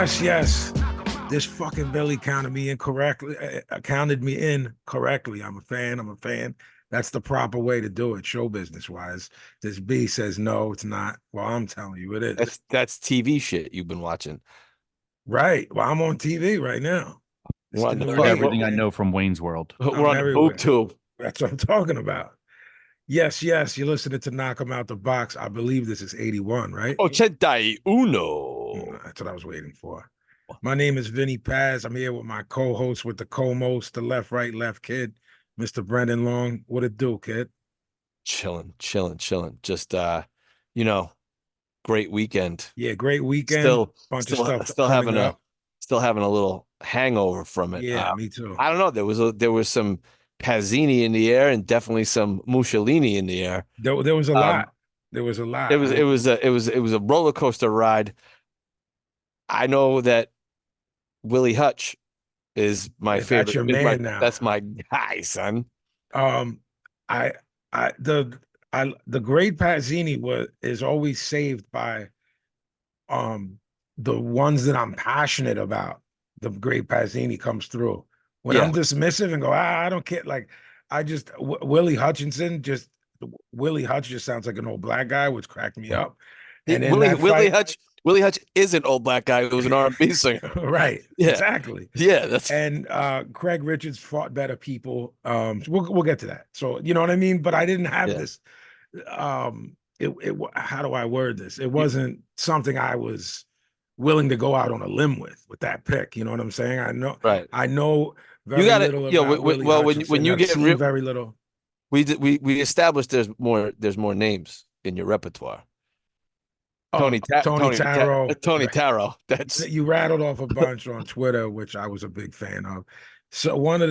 Yes. This fucking Billy counted me in correctly. Counted me in correctly. I'm a fan. That's the proper way to do it, show business wise. This B says no, it's not. Well, I'm telling you, it is. That's TV shit you've been watching. Right. Well, I'm on TV right now. We're on, everything I know from Wayne's World. We're on the boob tube. That's what I'm talking about. Yes. You're listening to Knock 'Em Out the Box. I believe this is 81, right? Ochenta uno. That's what I was waiting for. My name is Vinnie Paz. I'm here with my co-host with the co-most, the left kid, Mr. Brendan Long. What it do, kid? Chilling. Just great weekend. Yeah, great weekend. Bunch of stuff. Still having a little hangover from it. Yeah, me too. I don't know. There was some Pazzini in the air and definitely some Mussolini in the air. There was a lot. There was a lot. It was a roller coaster ride. I know that Willie Hutch is my favorite. That's your man now. That's my guy, son. The Great Pazzini is always saved by the ones that I'm passionate about. The Great Pazzini comes through. When I'm dismissive and go, I don't care. Like Willie Hutch just sounds like an old black guy, which cracked me up. And Willie Hutch is an old black guy who was an R&B singer. Right. Yeah. Exactly. Yeah. And Craig Richards fought better people. We'll get to that. So, you know what I mean? But I didn't have this. How do I word this? It wasn't something I was willing to go out on a limb with that pick. You know what I'm saying? I know. Right. I know very little about when you get very little. We established there's more names in your repertoire. Tony Taro. That's you rattled off a bunch on Twitter, which I was a big fan of. So one of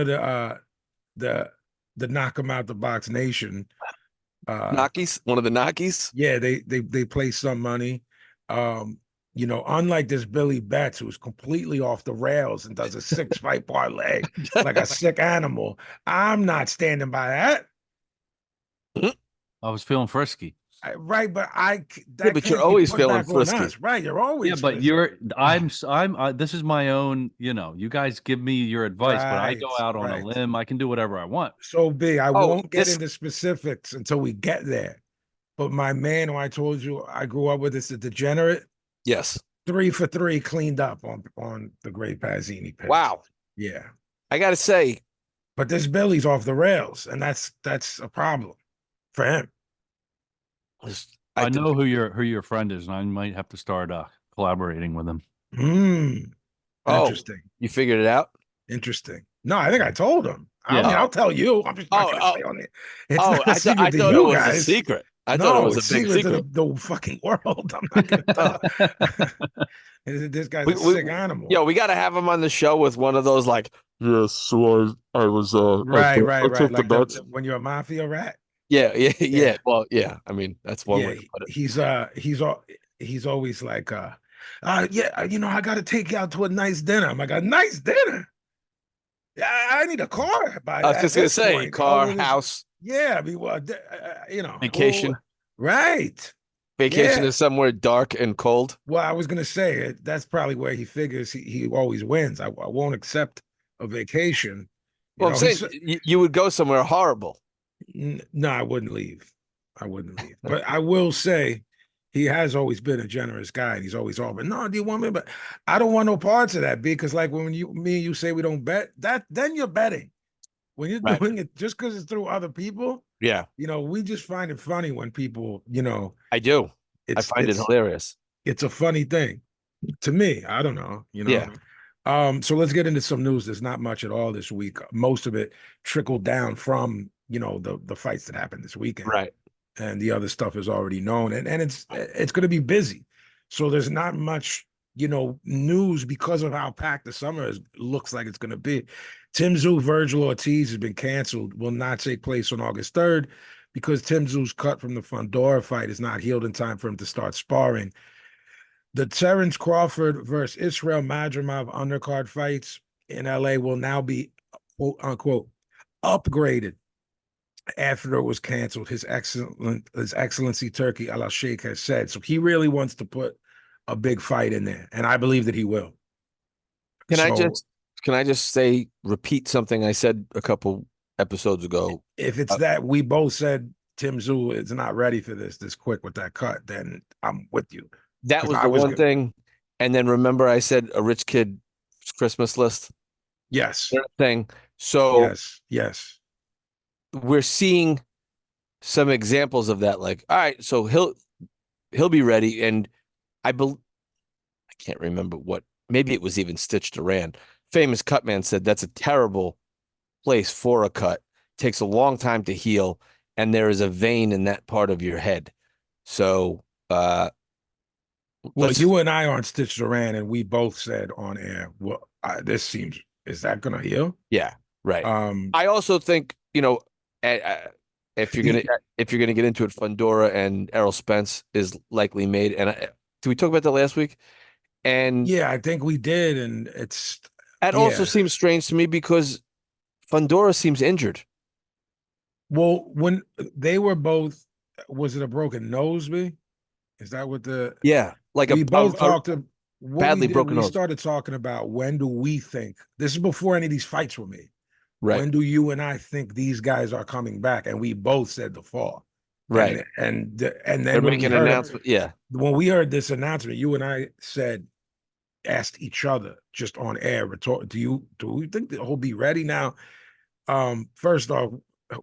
the Knock 'Em Out the Box Nation, Knockies, one of the Knockies. Yeah, they play some money. Unlike this Billy Betts, who's completely off the rails and does a 6-fight parlay like a sick animal. I'm not standing by that. I was feeling frisky. Right, but but you're always feeling frisky, right? You're always but frisky. This is my own. You guys give me your advice, but I go out on a limb. I can do whatever I want. So B, I won't get into specifics until we get there. But my man, who I told you I grew up with, is a degenerate. Yes, 3 for 3 cleaned up on the Great Pazzini pitch. Wow. Yeah, I gotta say, but this Billy's off the rails, and that's a problem for him. I know who your friend is, and I might have to start collaborating with him. Interesting. You figured it out? Interesting. No, I think I told him. Yeah. I'll tell you. I'm just not gonna say on it. It's not a secret I thought to you it was guys. a secret. I thought it was a big secret to the fucking world. I'm not gonna tell. This guy's a sick animal. Yeah, we got to have him on the show with one of those like. Yes, so I was right. Like when you're a mafia rat. Yeah. Well, yeah. I mean, that's one way to put it. He's always like, I got to take you out to a nice dinner. I'm like, a nice dinner? Yeah, I need a car. I was just gonna say, car, house. Yeah, I mean, vacation. Right. Vacation is somewhere dark and cold. Well, I was gonna say that's probably where he figures he always wins. I won't accept a vacation. I'm saying you would go somewhere horrible. No, I wouldn't leave. But I will say he has always been a generous guy, and he's always offered. No, do you want me? But I don't want no parts of that, because like when me and you say we don't bet, then you're betting. When you're doing it just because it's through other people. Yeah. We just find it funny when people, I do. I find it hilarious. It's a funny thing to me. I don't know. Yeah. So let's get into some news. There's not much at all this week. Most of it trickled down from the fights that happened this weekend, right? And the other stuff is already known, and it's going to be busy. So there's not much news because of how packed the summer looks like it's going to be. Tim Tszyu, Virgil Ortiz has been canceled. Will not take place on August 3rd because Tim Tszyu's cut from the Fundora fight is not healed in time for him to start sparring. The Terence Crawford versus Israel Madrimov undercard fights in LA will now be, quote unquote, upgraded after it was canceled. His Excellency Turki Al Sheikh has said. So he really wants to put a big fight in there, and I believe that he will. Can I So just repeat something I said a couple episodes ago? if it's that we both said Tim Tszyu is not ready for this quick with that cut, then I'm with you. That was the one thing. And then remember I said a rich kid's Christmas list? Yes. Thing. So yes. We're seeing some examples of that. Like, all right, so he'll be ready. And I can't remember what, maybe it was even Stitch Duran. Famous cut man said that's a terrible place for a cut. Takes a long time to heal, and there is a vein in that part of your head. So well, you and I aren't Stitch Duran, and we both said on air, well, is that gonna heal? Yeah, right. I also think, if you're gonna get into it, Fundora and Errol Spence is likely made. And did we talk about that last week? And yeah, I think we did, and also seems strange to me because Fundora seems injured. Well, when they were both, was it a broken nose? Is that what we both talked to badly broken nose. We started talking about when do we think this is before any of these fights were made. Right. When do you and I think these guys are coming back? And we both said the fall. Right. And then they're making an announcement. When we heard this announcement, you and I asked each other just on air, do we think that he'll be ready now? First off,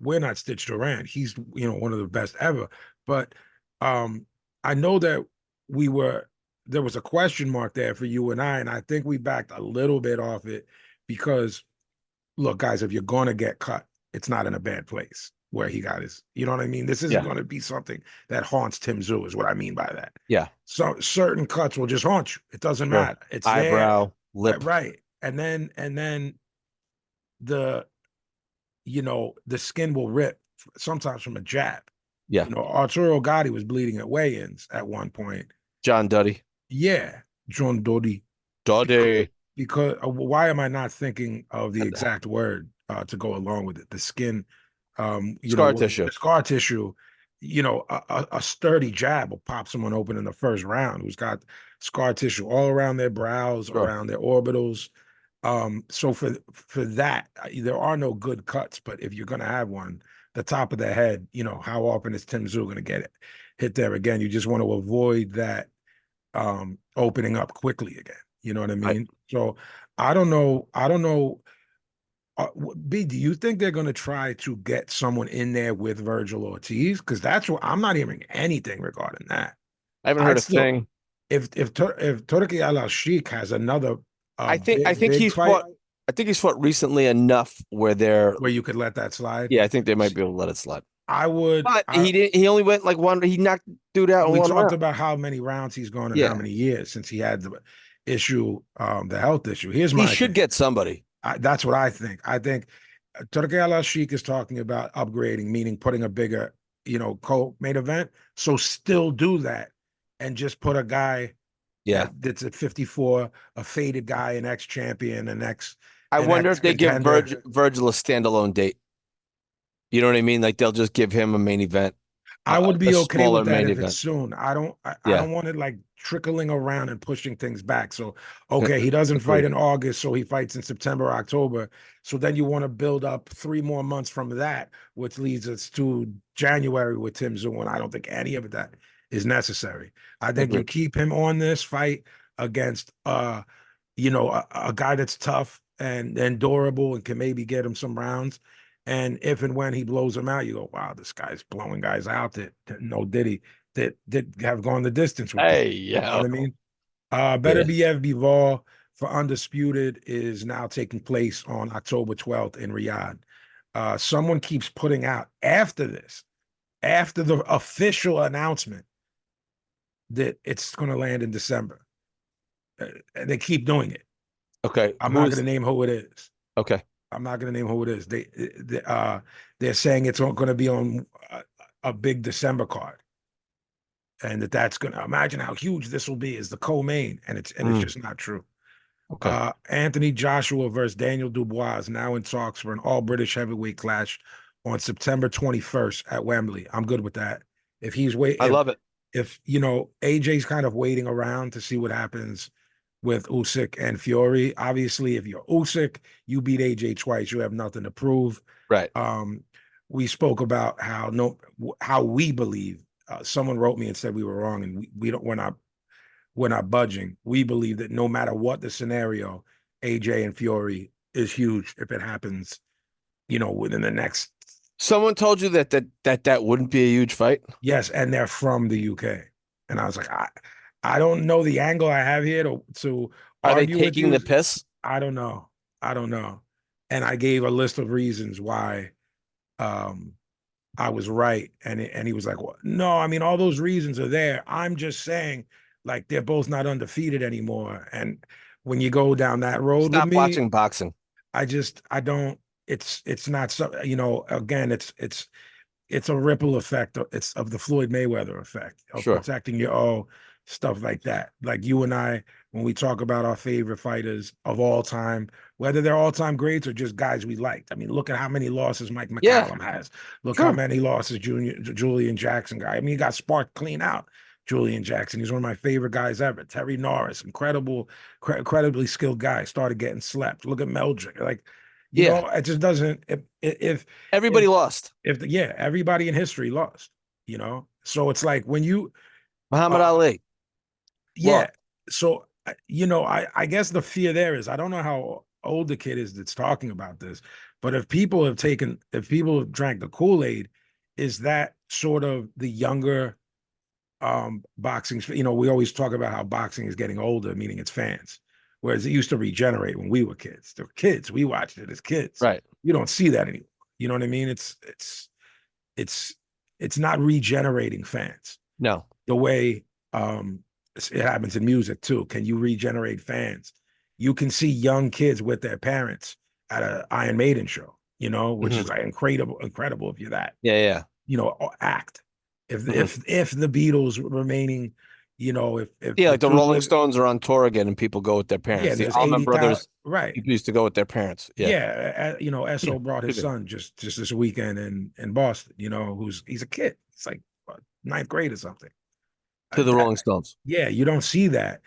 we're not Stitch Duran. He's one of the best ever. But I know that there was a question mark there for you and I think we backed a little bit off it because, look, guys, if you're going to get cut, it's not in a bad place where he got his, you know what I mean? This isn't going to be something that haunts Tim Tszyu is what I mean by that. Yeah. So certain cuts will just haunt you. It doesn't matter. It's eyebrow, lip. Right. And then the skin will rip sometimes from a jab. Yeah. Arturo Gatti was bleeding at weigh-ins at one point. John Duddy. Yeah. John Duddy. Because why am I not thinking of the exact word to go along with it? The skin, scar tissue. The scar tissue, a sturdy jab will pop someone open in the first round who's got scar tissue all around their brows, around their orbitals. So for that, there are no good cuts, but if you're going to have one, the top of the head, how often is Tim Tszyu going to get it hit there again? You just want to avoid that opening up quickly again. You know what I mean? So I don't know. B, do you think they're going to try to get someone in there with Virgil Ortiz? Because that's what I'm not hearing anything regarding that. I haven't heard a thing. If Turki Al-Sheikh has another, I think he's fought. I think he's fought recently enough where you could let that slide. Yeah, I think they might be able to let it slide. I would, but he didn't. He only went like one. He knocked dude out. We talked about how many rounds he's gone and how many years since he had the issue, the health issue. He should get somebody. That's what I think. I think Turki Al-Sheikh is talking about upgrading, meaning putting a bigger, co-main event. So still do that and just put a guy. Yeah, that's at 54, a faded guy, an ex-champion, I wonder if they give Virgil a standalone date. You know what I mean? Like they'll just give him a main event. I would be okay with that if it's soon. I don't want it like trickling around and pushing things back. So, okay, he doesn't fight in August, so he fights in September, October. So then you want to build up 3 more months from that, which leads us to January with Tim Tszyu, and I don't think any of that is necessary. I think you keep him on this fight against, a guy that's tough and durable and can maybe get him some rounds. And if and when he blows him out, you go, wow, this guy's blowing guys out that have gone the distance with him. You know what I mean? Bivol for Undisputed is now taking place on October 12th in Riyadh. Someone keeps putting out after the official announcement that it's going to land in December. And they keep doing it. Okay. I'm not going to name who it is. Okay. I'm not going to name who it is. They're saying it's going to be on a big December card, and that's going to imagine how huge this will be as the co-main, and it's just not true. Okay. Anthony Joshua versus Daniel Dubois is now in talks for an all-British heavyweight clash on September 21st at Wembley. I'm good with that. I love it. if AJ's kind of waiting around to see what happens with Usyk and Fury. Obviously, if you're Usyk, you beat AJ twice. You have nothing to prove. Right. We spoke about how we believe. Someone wrote me and said we were wrong, and we're not budging. We believe that no matter what the scenario, AJ and Fury is huge if it happens, within the next. Someone told you that wouldn't be a huge fight? Yes, and they're from the UK. And I was like, I don't know the angle I have here to Are they argue with taking you. the piss? I don't know. And I gave a list of reasons why I was right. And he was like, well, no, I mean, all those reasons are there. I'm just saying, like, they're both not undefeated anymore. And when you go down that road Stop with me, watching boxing. I don't, it's not so, again, it's a ripple effect. It's of the Floyd Mayweather effect of Sure. protecting your stuff like that. Like you and I, when we talk about our favorite fighters of all time, whether they're all-time greats or just guys we liked. I mean, look at how many losses Mike McCallum has. Look how many losses Julian Jackson got. I mean, he got sparked clean out. Julian Jackson. He's one of my favorite guys ever. Terry Norris, incredibly skilled guy, started getting slept. Look at Meldrick. Like, it just doesn't. If everybody lost. Everybody in history lost. So it's like when you Muhammad Ali. Yeah. What? So I guess the fear there is, I don't know how old the kid is that's talking about this, but if people have drank the Kool-Aid, is that sort of the younger boxing? We always talk about how boxing is getting older, meaning it's fans. Whereas it used to regenerate when we were kids. The kids, we watched it as kids. Right. You don't see that anymore. You know what I mean? It's not regenerating fans. No. The way it happens in music too. Can you regenerate fans? You can see young kids with their parents at an Iron Maiden show, which is like incredible if you're that. Yeah. Act. If the Beatles were remaining, if like the Rolling Stones are on tour again and people go with their parents. Yeah, the Allman Brothers, right? People used to go with their parents. Yeah. Esso brought his son just this weekend in Boston. He's a kid. It's like ninth grade or something. To the Rolling Stones. Yeah, you don't see that.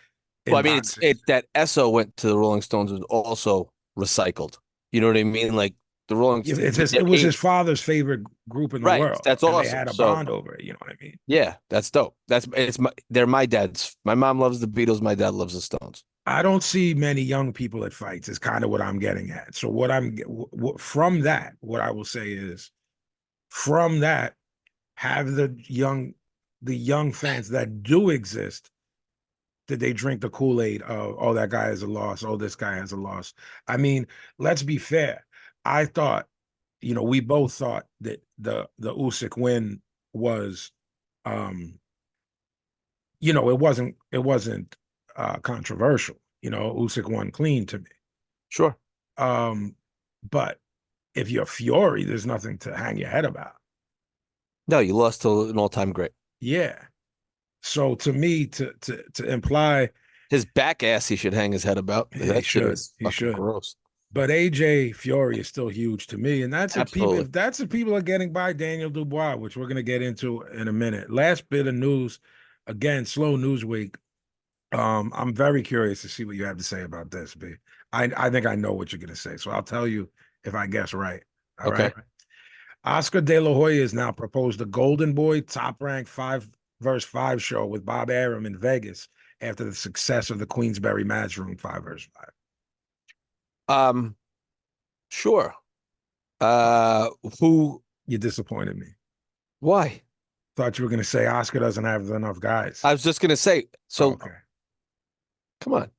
Well, I mean, it's that Esso went to the Rolling Stones was also recycled. You know what I mean? Like the Rolling Stones. It was his father's favorite group in the world. That's awesome. They had a bond over it. You know what I mean? Yeah, that's dope. They're my dad's. My mom loves the Beatles. My dad loves the Stones. I don't see many young people at fights. Is kind of what I'm getting at. So from that, what I will say is, from that, have the young fans that do exist, did they drink the Kool-Aid of, oh, that guy has a loss, oh, this guy has a loss? I mean, let's be fair. I thought, we both thought that the Usyk win was, it wasn't controversial. Usyk won clean to me. Sure. But if you're Fury, there's nothing to hang your head about. No, you lost to an all-time great. Yeah. So to me, to imply his back ass, he should hang his head about. Yeah, he should. He should. Gross. But AJ Fury is still huge to me, and that's if people are getting by Daniel Dubois, which we're gonna get into in a minute. Last bit of news, again, slow news week. I'm very curious to see what you have to say about this, B. I think I know what you're gonna say, so I'll tell you if I guess right. All right. Oscar De La Hoya has now proposed a Golden Boy top-ranked 5 vs. 5 show with Bob Arum in Vegas after the success of the Queensbury Matchroom 5 vs. 5. Sure. Who? You disappointed me. Why? Thought you were going to say Oscar doesn't have enough guys. I was just going to say. So, come on.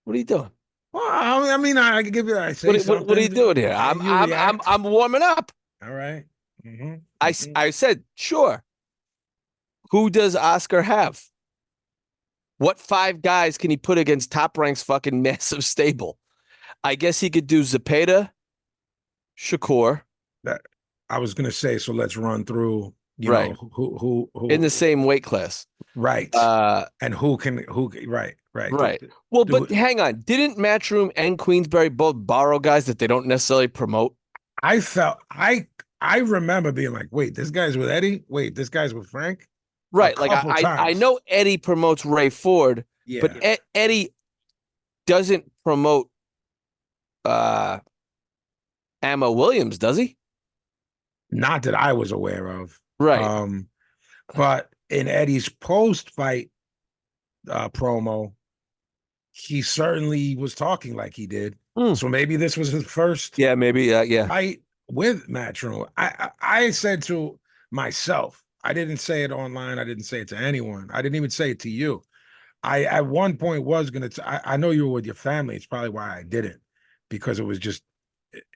What are you doing? Well, I mean, I could give you. What are you doing here? I'm warming up. All right. I said sure. Who does Oscar have? What 5 guys can he put against Top Rank's fucking massive stable? I guess he could do Zepeda, Shakur. That I was going to say. So let's run through. You know, who in the same weight class, right? And who right. Well, but hang on, didn't Matchroom and Queensbury both borrow guys that they don't necessarily promote? I remember being like, wait, this guy's with Eddie. Wait, this guy's with Frank. Right. Like couple I times. know Eddie promotes Ray Ford, Yeah. but Eddie doesn't promote Ammo Williams, does he? Not that I was aware of. Right. But in Eddie's post-fight promo, he certainly was talking like he did. Mm. So maybe this was his first Yeah, maybe. Yeah. fight with Matchroom. I said to myself, I didn't say it online. I didn't say it to anyone. I didn't even say it to you. I at one point was gonna. I know you were with your family. It's probably why I didn't, because it was just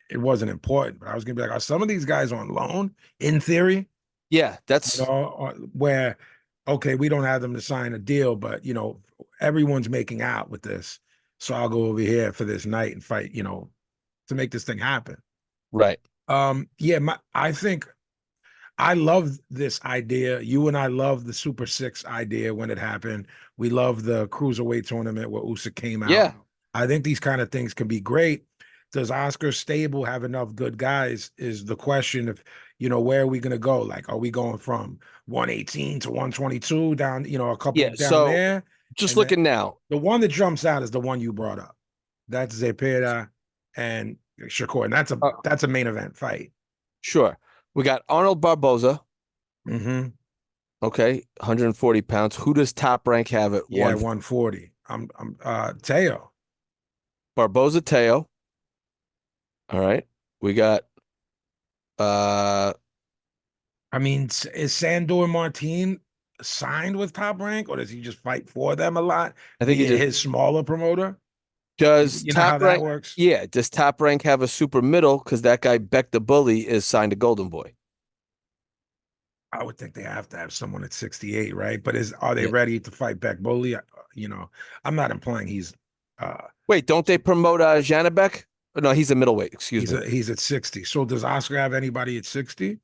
it wasn't important. But I was gonna be like, are some of these guys on loan in theory? Yeah, that's Where okay, we don't have them to sign a deal, but everyone's making out with this, so I'll go over here for this night and fight, to make this thing happen. right. Yeah, I think I love this idea. You and I love the Super Six idea when it happened. We love the cruiserweight tournament where Usyk came out. Yeah. I think these kind of things can be great. Does Oscar's stable have enough good guys? Is the question. If where are we going to go? Like, are we going from 118 to 122 down? A couple Yeah. down So there. just And then looking now. the one that jumps out is the one you brought up. That's Zepeda and Shakur, and that's a main event fight. Sure. We got Arnold Barboza. Mm-hmm. Okay, 140 pounds. Who does Top Rank have at 140? I'm Teo. Barboza Teo. All right. We got I mean, is Sandor Martin signed with Top Rank, or does he just fight for them a lot? I think via his smaller promoter. Does you know how Top that Rank works? Yeah, does Top Rank have a super middle? Because that guy Beck the Bully is signed to Golden Boy. I would think they have to have someone at 68, right? But are they Yeah. ready to fight Beck Bully? I'm not implying he's Wait, don't they promote Janabek? Oh, no, he's a middleweight. Excuse me. he's at 60. So does Oscar have anybody at 60?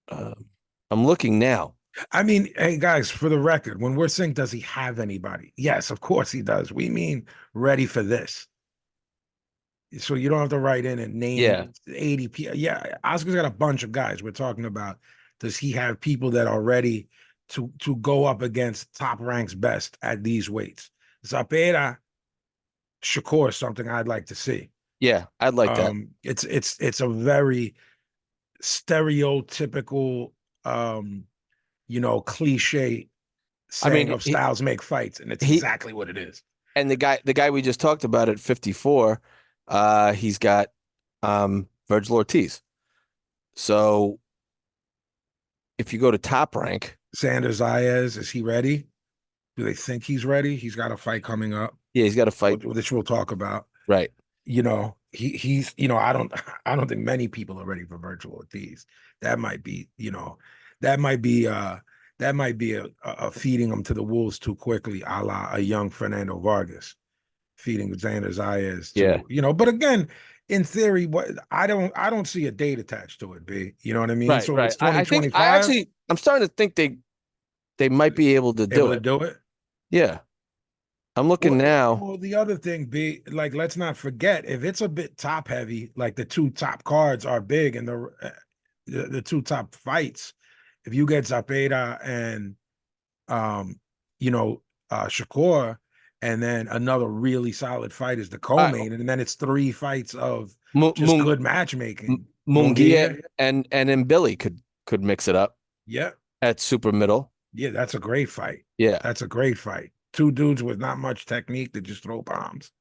I'm looking now. I mean, hey guys, for the record, when we're saying does he have anybody? Yes, of course he does. We mean ready for this. So you don't have to write in and name 80 people. Yeah, Oscar's got a bunch of guys. We're talking about, does he have people that are ready to go up against Top Rank's best at these weights? Zepeda, Shakur is something I'd like to see. Yeah, I'd like that. It's a very stereotypical cliche saying of styles make fights, and it's exactly what it is. And the guy we just talked about at 54, he's got Virgil Ortiz. So if you go to Top Rank, Xander Zayas, is he ready? Do they think he's ready? He's got a fight coming up. Yeah, he's got a fight, which we'll talk about. Right. He's I don't think many people are ready for Virgil Ortiz. That might be a feeding him to the wolves too quickly, a la a young Fernando Vargas feeding Xander Zayas. But again, in theory, I don't see a date attached to it. B, you know what I mean? Right, so right. it's 2025. I'm starting to think they might be able to do it. Yeah. I'm looking now. Well, the other thing, B, like, let's not forget, if it's a bit top heavy, like the two top cards are big and the two top fights, if you get Zepeda and Shakur, and then another really solid fight is the co-main, and then it's 3 fights of just good matchmaking. Munguia and Billy could mix it up. Yeah. At super middle. Yeah, that's a great fight. Yeah. That's a great fight. 2 dudes with not much technique that just throw bombs.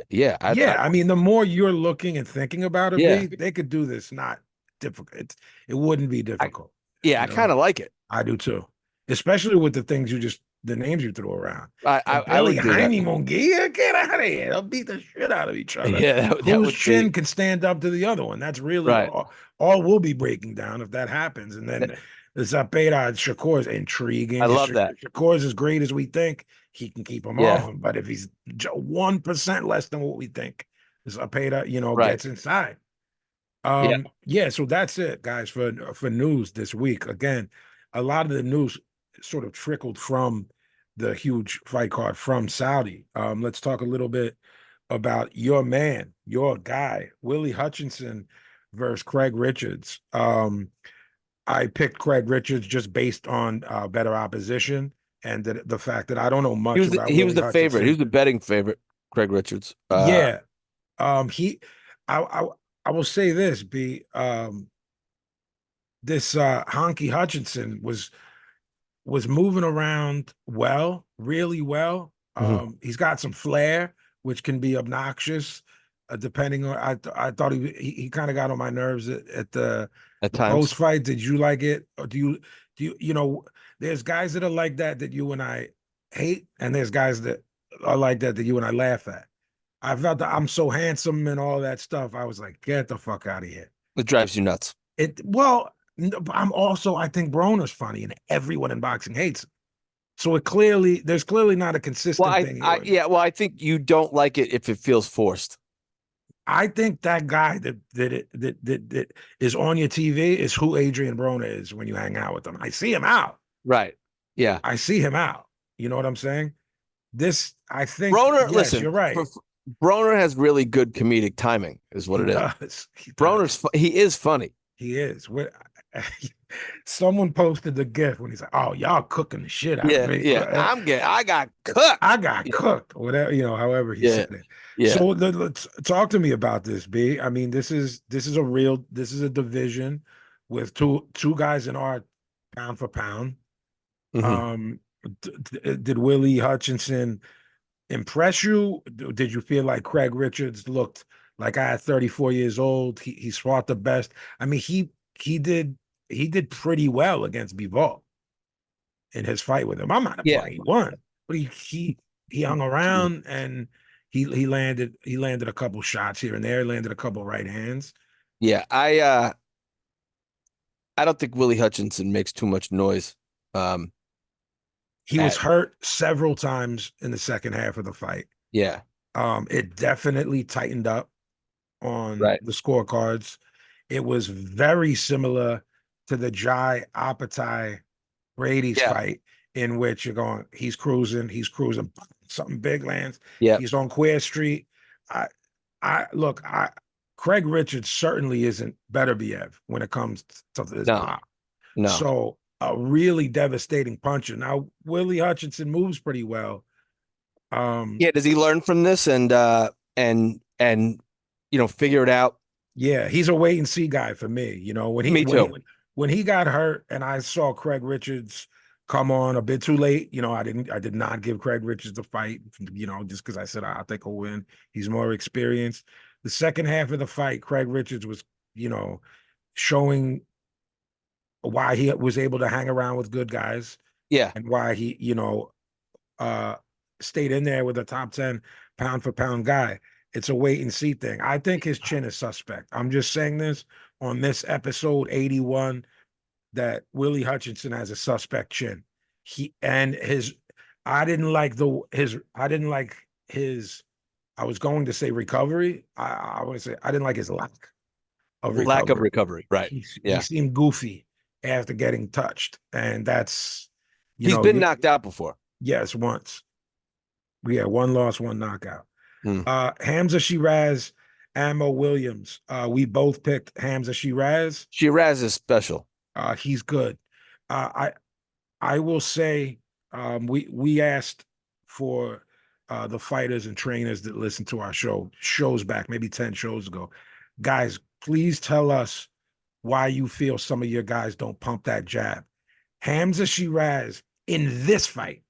Yeah. I mean, the more you're looking and thinking about it, they could do this. Not difficult. It wouldn't be difficult. I kind of like it. I do too. Especially with the names you throw around. I would do Jaime that. Munguia, get out of here. They'll beat the shit out of each other. Yeah. Whose chin can stand up to the other one? That's really right. all we'll be breaking down if that happens. And then the Zepeda Shakur is intriguing. I love that. Shakur is as great as we think. He can keep him off him. But if he's 1% less than what we think, Zepeda, gets inside. So that's it, guys, for news this week. Again, a lot of the news sort of trickled from the huge fight card from Saudi. Let's talk a little bit about your man, your guy, Willie Hutchinson versus Craig Richards. I picked Craig Richards just based on better opposition and the fact that I don't know much about He was Willie the favorite. He Hutchinson. was the betting favorite, Craig Richards. Yeah. I I will say this, this Honky Hutchinson was moving around well, really well. Mhm. He's got some flair, which can be obnoxious, depending on. I thought he kind of got on my nerves at the At post times. fight. Did you like it? Or do you know? There's guys that are like that you and I hate, and there's guys that are like that you and I laugh at. I felt that I'm so handsome and all that stuff. I was like, get the fuck out of here. It drives you nuts. I'm also, I think Broner's funny and everyone in boxing hates him. So there's clearly not a consistent thing here. Well, I think you don't like it if it feels forced. I think that guy that is on your TV is who Adrien Broner is when you hang out with him. I see him out. Right. Yeah. I see him out. You know what I'm saying? I think Broner, yes, listen, you're right. Broner has really good comedic timing, is what it is. Broner's he is funny. He is. Someone posted the GIF when he's like, "Oh, y'all cooking the shit out of me." Yeah, I got cooked. I got cooked. Whatever, however he said it. Yeah. So let's talk to me about this, B. I mean, this is a division with two guys in our pound for pound. Mm-hmm. Did Willie Hutchinson impress you? Did you feel like Craig Richards looked like at 34 years old? He fought the best. I mean, he did pretty well against Bivol in his fight with him. I'm not implying he won, but he hung around and he landed a couple shots here and there, landed a couple right hands. Yeah, I don't think Willie Hutchinson makes too much noise. He was hurt several times in the second half of the fight. Yeah. It definitely tightened up on the scorecards. It was very similar to the Jai Apatai Brady's fight, in which you're going, he's cruising, something big lands. Yeah. He's on Queer Street. Craig Richards certainly isn't Beterbiev when it comes to this pop. No. So a really devastating puncher. Now, Willie Hutchinson moves pretty well. Does he learn from this and figure it out? Yeah, he's a wait and see guy for me. When he got hurt and I saw Craig Richards come on a bit too late, I did not give Craig Richards the fight, just because I said I think he'll win. He's more experienced. The second half of the fight, Craig Richards was, showing why he was able to hang around with good guys. Yeah. And why he, stayed in there with a top 10 pound for pound guy. It's a wait and see thing. I think his chin is suspect. I'm just saying this on this episode 81 that Willie Hutchinson has a suspect chin. I was going to say recovery. I would say I didn't like his lack of recovery. Right. He seemed goofy after getting touched. And that's, he's been knocked out before. Yes, once. Yeah, one loss, one knockout. Hamza Shiraz, Ammo Williams. We both picked Hamza Shiraz. Shiraz is special. He's good. I will say we asked for the fighters and trainers that listen to our shows back, maybe 10 shows ago. Guys, please tell us why you feel some of your guys don't pump that jab. Hamza Shiraz in this fight,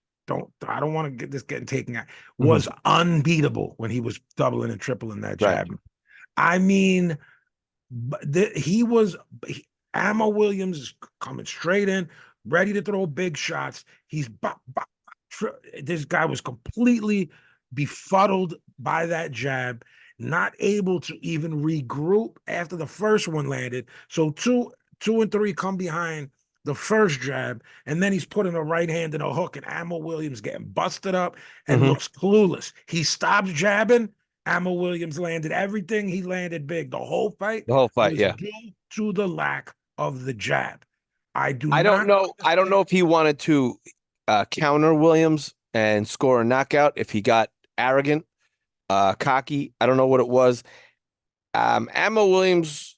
I don't want to get this getting taken out, was unbeatable when he was doubling and tripling that jab. Right. I mean, Ammo Williams is coming straight in, ready to throw big shots. This guy was completely befuddled by that jab, not able to even regroup after the first one landed. So two and three come behind the first jab, and then he's putting a right hand and a hook, and Ammo Williams getting busted up and looks clueless. He stops jabbing. Ammo Williams landed everything. He landed big. The whole fight was due to the lack of the jab. I don't know if he wanted to counter Williams and score a knockout, if he got arrogant, cocky. I don't know what it was. Ammo Williams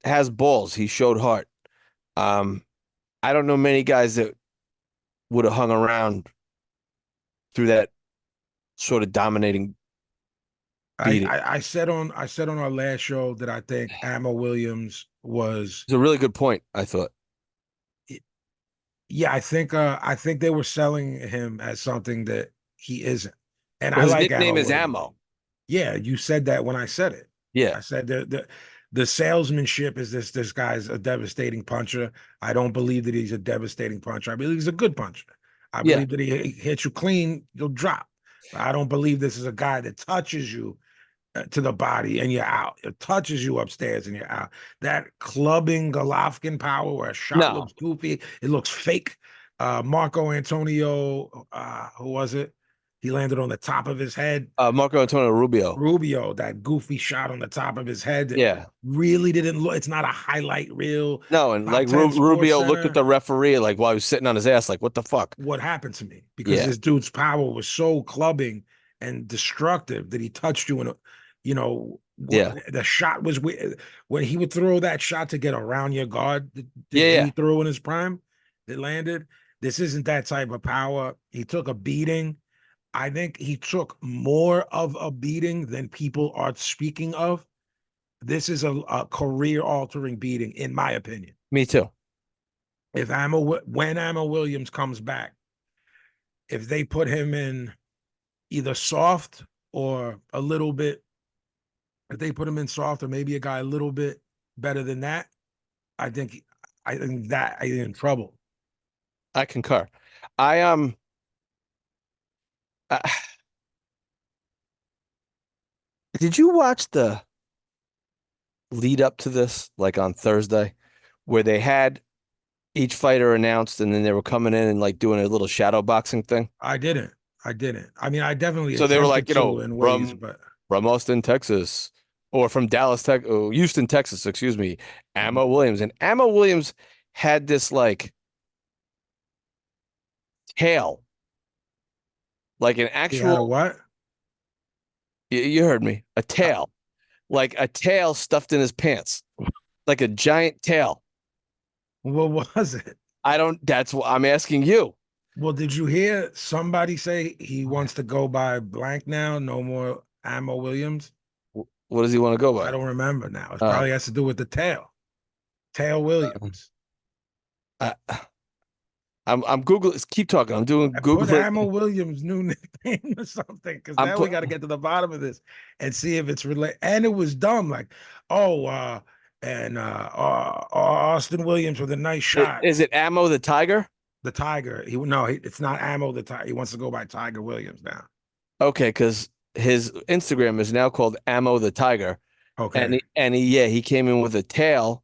has balls. He showed heart. I don't know many guys that would have hung around through that sort of dominating beating. I said on our last show that I think Ammo Williams was It's a really good point, I thought. yeah, I think they were selling him as something that he isn't. And Well, I his like nickname Ammo is Williams. Ammo. Yeah, you said that when I said it. Yeah. I said the salesmanship is this guy's a devastating puncher. I don't believe that he's a devastating puncher. I believe he's a good puncher. I Yeah. believe that he hits you clean, you'll drop. I don't believe this is a guy that touches you to the body and you're out. It touches you upstairs and you're out. That clubbing Golovkin power where a shot No. looks goofy, it looks fake. Marco Antonio, who was it? He landed on the top of his head. Marco Antonio Rubio. Rubio, that goofy shot on the top of his head. That Yeah. really didn't look. It's not a highlight reel. No, and Top like 10 Rubio Sports looked at Center. the referee like while he was sitting on his ass, like, what the fuck? What happened to me? Because Yeah. this dude's power was so clubbing and destructive that he touched you in a, Yeah. the shot was when he would throw that shot to get around your guard that Yeah. he threw in his prime that landed. This isn't that type of power. He took a beating. I think he took more of a beating than people are speaking of. This is a career-altering beating, in my opinion. Me too. When Ammo Williams comes back, if they put him in either soft or a little bit, if they put him in soft or maybe a guy a little bit better than that, I think that I'm in trouble. I concur. I did you watch the lead up to this, like on Thursday, where they had each fighter announced and then they were coming in and like doing a little shadow boxing thing? I didn't. I mean, I definitely So they were like, attempted to in ways, but from Austin, Texas, or from Houston, Texas, excuse me, Ammo Williams. And Ammo Williams had this like tail, like an he had a actual what? you heard me, a tail, like a tail stuffed in his pants, like a giant tail. What was it? That's what I'm asking you. Well, did you hear somebody say he wants to go by blank now? No more Ammo Williams? What does he want to go by? I don't remember now. It probably has to do with the tail. Tail Williams. I'm Googling. Keep talking. I'm doing Google. Put Ammo Williams' new nickname or something, because now we got to get to the bottom of this and see if it's related. And it was dumb, like, Austin Williams with a nice shot. Is it Ammo the Tiger? The Tiger. It's not Ammo the Tiger. He wants to go by Tiger Williams now. Okay, because his Instagram is now called Ammo the Tiger. Okay. And he came in with a tail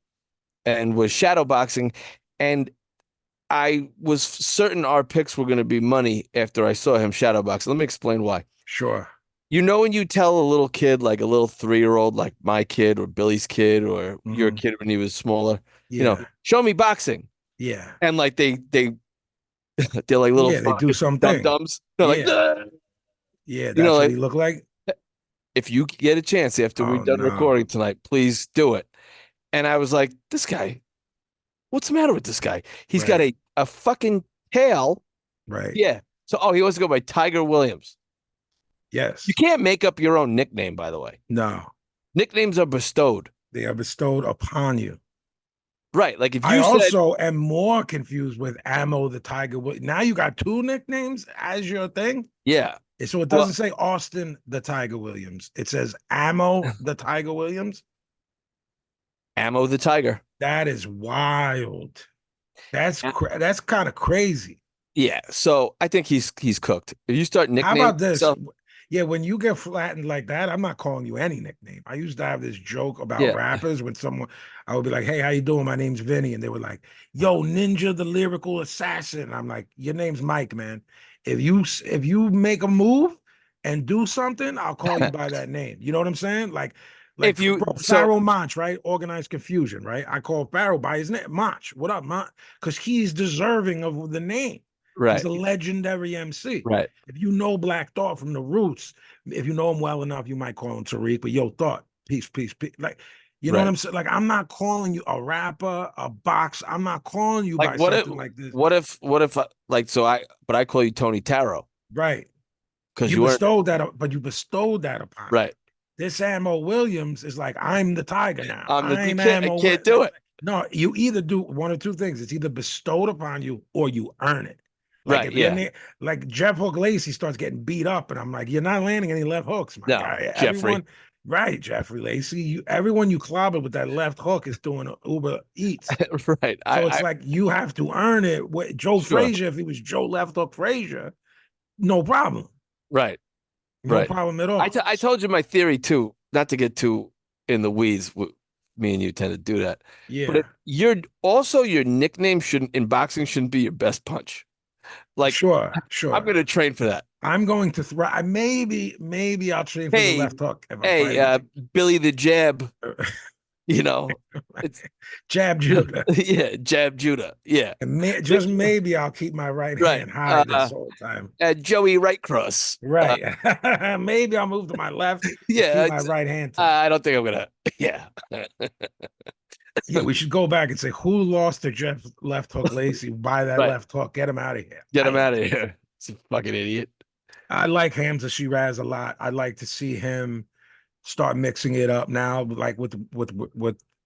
and was shadow boxing. And I was certain our picks were going to be money after I saw him shadow box. Let me explain why. Sure. You know, when you tell a little kid, like a little 3-year-old, like my kid or Billy's kid or your kid when he was smaller, show me boxing. Yeah. And like they're like little they do something. dum-dums. They're like, yeah, that's what he looked like. If you get a chance after we're done recording tonight, please do it. And I was like, this guy, what's the matter with this guy? He's got a fucking tail. Right. Yeah. So, he wants to go by Tiger Williams. Yes. You can't make up your own nickname, by the way. No. Nicknames are bestowed. They are bestowed upon you. Right. Like if you I also am more confused with Ammo the Tiger. Now you got two nicknames as your thing? Yeah. So it doesn't say Austin the Tiger Williams. It says Ammo the Tiger Williams. Ammo the Tiger. That is wild. That's kind of crazy. Yeah. So I think he's cooked. If you start nicknaming, how about this? Yeah, when you get flattened like that, I'm not calling you any nickname. I used to have this joke about rappers when I would be like, hey, how you doing? My name's Vinnie. And they were like, yo, Ninja the Lyrical Assassin. I'm like, your name's Mike, man. If you make a move and do something, I'll call you by that name. You know what I'm saying? Like if you Pharaoh Monch, right? Organized Confusion, right? I call Pharaoh by his name. Monch. What up, Monch? Because he's deserving of the name. Right. He's a legendary MC. Right. If you know Black Thought from the Roots, if you know him well enough, you might call him Tariq. But yo, Thought, peace, peace, peace. Like You know what I'm saying? Like, I'm not calling you a rapper, a box. I'm not calling you Like by something like this. What if but I call you Tony Taro. Right. Because You bestowed that, but you bestowed that upon me. Right. This Ammo Williams is like, I'm the tiger now. I can't do it. No, you either do one of two things. It's either bestowed upon you or you earn it. Like, Right, yeah. Like Jeff Hook Lacey starts getting beat up, and I'm like, you're not landing any left hooks, my guy. Jeffrey. Jeffrey Lacey. Everyone you clobbered with that left hook is doing Uber Eats. Right. So it's like you have to earn it. Joe Frazier, if he was Joe Left Hook Frazier, no problem. Right. No problem at all. I told you my theory too, not to get too in the weeds. Me and you tend to do that. Yeah. But your nickname in boxing shouldn't be your best punch. Like, sure. I'm going to train for that. I'm going to throw. Maybe I'll train for the left hook. Billy the Jab. You know, it's Jab Judah. Yeah, Jab Judah. Yeah. And just maybe I'll keep my right hand high this whole time. Joey Right Cross. Right. Maybe I'll move to my left. Yeah. Keep my right hand. I don't think I'm gonna. Yeah. Yeah, we should go back and say who lost to Jeff Left Hook Lacey by that left hook. Get him out of here. Get him out of here. It's a fucking idiot. I like Hamza Shiraz a lot. I'd like to see him start mixing it up now, like with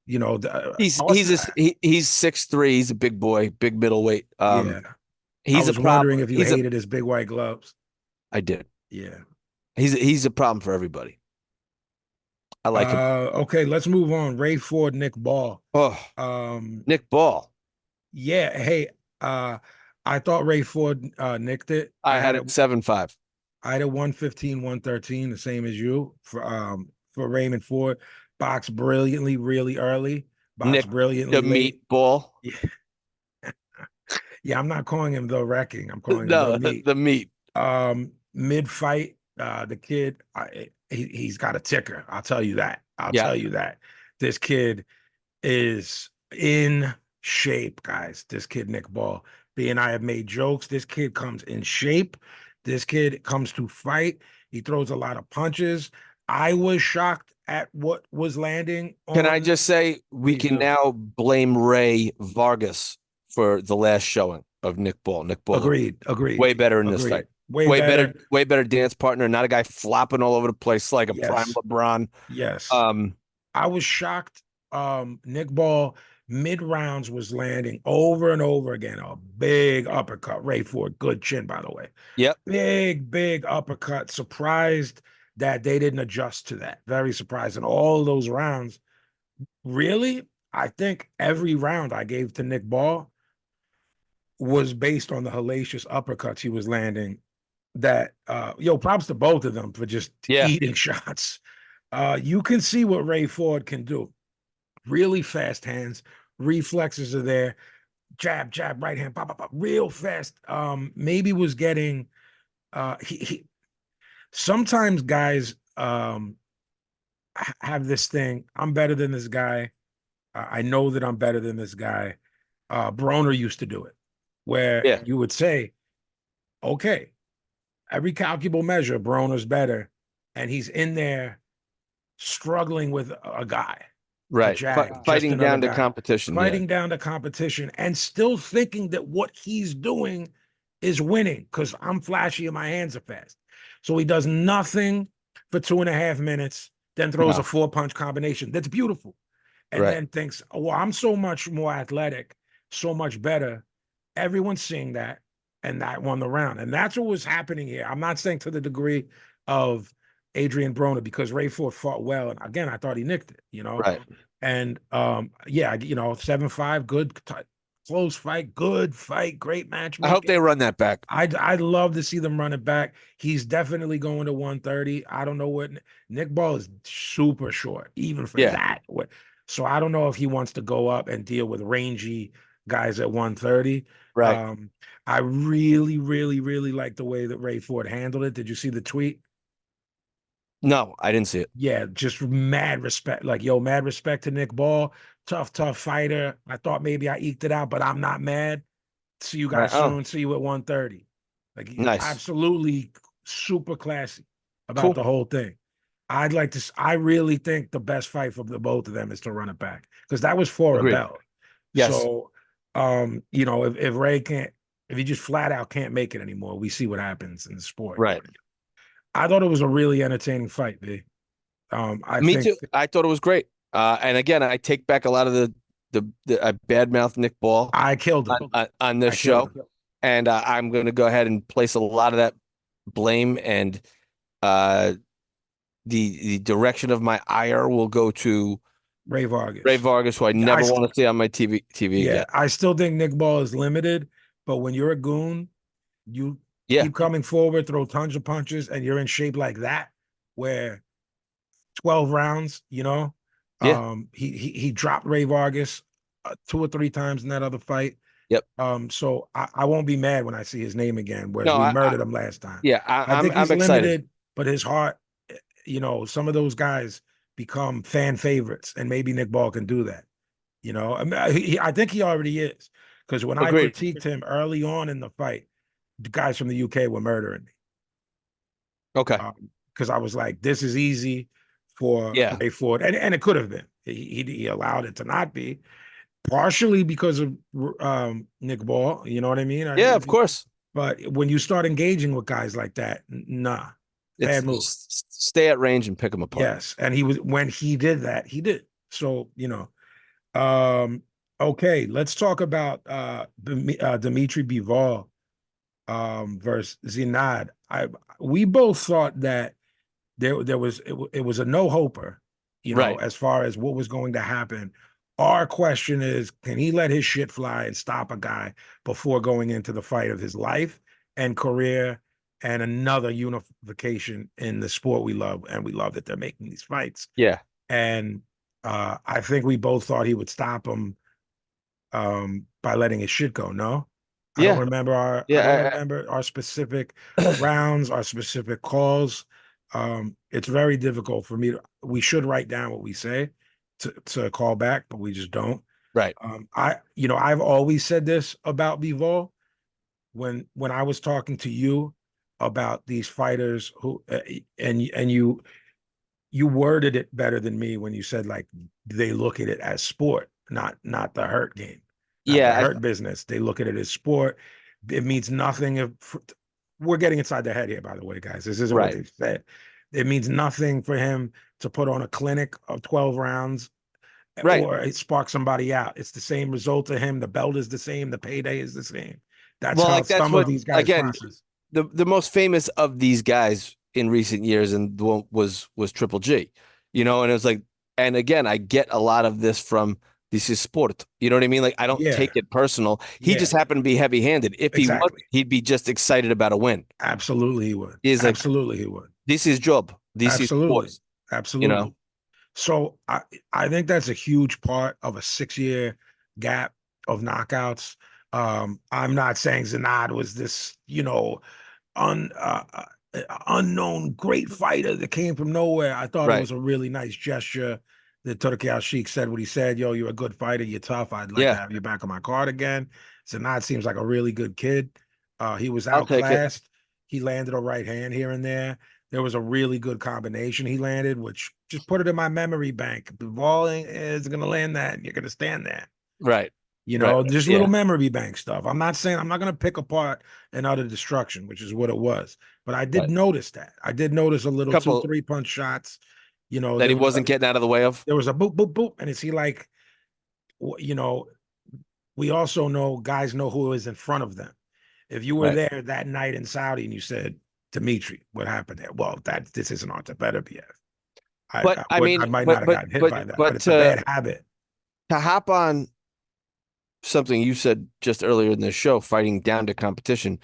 you know. He's 6'3". He's a big boy, big middleweight. Yeah. He's I was wondering if you hated his big white gloves. I did. Yeah. He's a problem for everybody. I like him. Okay, let's move on. Ray Ford, Nick Ball. Nick Ball. Yeah. Hey, I thought Ray Ford nicked it. I had it 7-5. I had a 115, 113, the same as you for Raymond Ford. Boxed brilliantly, really early. Boxed brilliantly. The meatball. Yeah. Yeah, I'm not calling him the wrecking. I'm calling him the meat. Mid fight, the kid, he's got a ticker. I'll tell you that. I'll tell you that. This kid is in shape, guys. This kid, Nick Ball. B and I have made jokes. This kid comes in shape. This kid comes to fight. He throws a lot of punches. I was shocked at what was landing. Can I just say we can now blame Ray Vargas for the last showing of Nick Ball. Nick Ball. Agreed. Agreed. Way better in this fight. Way better dance partner. Not a guy flopping all over the place like a prime LeBron. Yes. I was shocked. Nick Ball mid rounds was landing over and over again. A big uppercut. Ray Ford, good chin, by the way. Yep. Big uppercut. Surprised that they didn't adjust to that. Very surprised. And all of those rounds, really, I think every round I gave to Nick Ball was based on the hellacious uppercuts he was landing. That props to both of them for just eating shots. You can see what Ray Ford can do. Really fast hands, reflexes are there. Jab, right hand, pop, real fast. Maybe was getting he sometimes guys have this thing. I'm better than this guy. I know that I'm better than this guy. Broner used to do it, where you would say, okay, every calculable measure, Broner's better, and he's in there struggling with a guy. Right. Fighting down to competition. Fighting down to competition and still thinking that what he's doing is winning because I'm flashy and my hands are fast. So he does nothing for 2.5 minutes, then throws a 4-punch combination. That's beautiful. And then thinks, well, I'm so much more athletic, so much better. Everyone's seeing that, and that won the round. And that's what was happening here. I'm not saying to the degree of Adrien Broner because Ray Ford fought well. And again, I thought he nicked it, Right. And 7-5, good, close fight, good fight, great match. I hope they run that back. I'd love to see them run it back. He's definitely going to 130. I don't know what Nick Ball is super short, even for that. So I don't know if he wants to go up and deal with rangy guys at 130. Right. I really, really, really like the way that Ray Ford handled it. Did you see the tweet? No, I didn't see it. Yeah, just mad respect. Like, mad respect to Nick Ball. Tough fighter. I thought maybe I eked it out, but I'm not mad. See you guys soon. See you at 130. Like, nice. Absolutely super classy about the whole thing. I really think the best fight for the both of them is to run it back because that was for Agreed. a belt. Yes. So, if Ray can't, if he just flat out can't make it anymore, we see what happens in the sport. Right. I thought it was a really entertaining fight, B. Me too. I thought it was great. And again, I take back a lot of the badmouth Nick Ball I killed him on this show, and I'm going to go ahead and place a lot of that blame and the direction of my ire will go to Ray Vargas. Ray Vargas, who I never want to see on my TV again. I still think Nick Ball is limited, but when you're a goon, you keep coming forward, throw tons of punches, and you're in shape like that, where 12 rounds, he dropped Ray Vargas 2 or 3 times in that other fight. Yep. So I won't be mad when I see his name again, whereas we murdered him last time. Yeah, I think I'm he's excited. limited, but his heart, some of those guys become fan favorites, and maybe Nick Ball can do that. I think he already is, because when I critiqued him early on in the fight, the guys from the UK were murdering me. Okay. Because I was like, this is easy for Ray Ford, and it could have been. He allowed it to not be, partially because of Nick Ball. You know what I mean? Of course. But when you start engaging with guys like that, nah, bad move. Stay at range and pick them apart. Yes, and when he did that, he did. So okay, let's talk about Dimitri Bivol versus Zinad. We both thought that it was a no-hoper, as far as what was going to happen. Our question is, can he let his shit fly and stop a guy before going into the fight of his life and career and another unification in the sport we love, and we love that they're making these fights. Yeah. And I think we both thought he would stop him by letting his shit go, no? I don't remember our specific rounds, our specific calls. It's very difficult for me we should write down what we say to call back, but we just don't. Right. I've always said this about Bivol when I was talking to you about these fighters who and you worded it better than me when you said, like, they look at it as sport, not the hurt game. The hurt business. They look at it as sport. It means nothing if we're getting inside their head here, by the way, guys. This isn't what they've said. It means nothing for him to put on a clinic of 12 rounds or spark somebody out. It's the same result to him. The belt is the same. The payday is the same. That's how some of these guys process. The most famous of these guys in recent years and was Triple G, and it was like, and again, I get a lot of this from this is sport. You know what I mean? Like, I don't take it personal. He just happened to be heavy-handed. If he would, he'd be just excited about a win. Absolutely, he would. Absolutely, he would. This is job. This is sports. Absolutely. So I think that's a huge part of a 6-year gap of knockouts. I'm not saying Zinad was this, unknown great fighter that came from nowhere. I thought it was a really nice gesture that Turki Al-Sheikh said what he said. Yo, you're a good fighter. You're tough. I'd like to have you back on my card again. Zinad seems like a really good kid. He was outclassed. He landed a right hand here and there. There was a really good combination he landed, which just put it in my memory bank. Bivol is going to land that, and you're going to stand there. Right. Just little memory bank stuff. I'm not saying I'm not going to pick apart an utter destruction, which is what it was. But I did notice that. I did notice a little 2-3 punch shots, that he wasn't getting out of the way of. There was a boop, boop, boop. And is he like, we also know guys know who is in front of them. If you were there that night in Saudi and you said, Dimitri, what happened there? Well, this isn't Artabetabiev. I might not have gotten hit by that, but it's a bad habit. To hop on something you said just earlier in the show, fighting down to competition,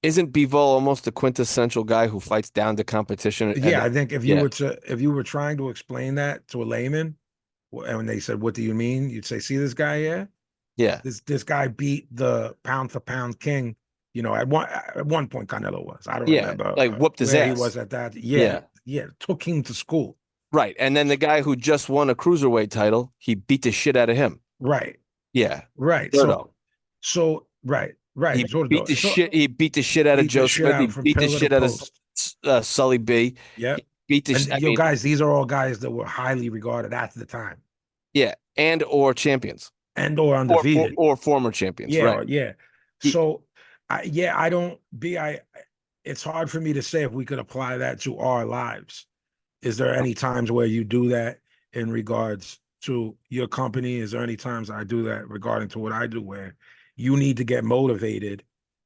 isn't Bivol almost the quintessential guy who fights down to competition? Yeah, I think if you were trying to explain that to a layman, and when they said, "What do you mean?" You'd say, "See this guy here? Yeah, this guy beat the pound for pound king." At one point Canelo was. I don't remember. Like whooped his ass. He was at that. Yeah. Took him to school. Right, and then the guy who just won a cruiserweight title, he beat the shit out of him. Right. Yeah. Right. So right. He beat the shit. He beat the shit out of Joe Smith. He beat the shit out of Sully B. Yeah. beat the. And guys, these are all guys that were highly regarded at the time. Yeah, and or champions, and or undefeated, or former champions. Yeah, right? Yeah. So, I don't be. It's hard for me to say if we could apply that to our lives. Is there any times where you do that in regards to your company? Is there any times I do that regarding to what I do, where you need to get motivated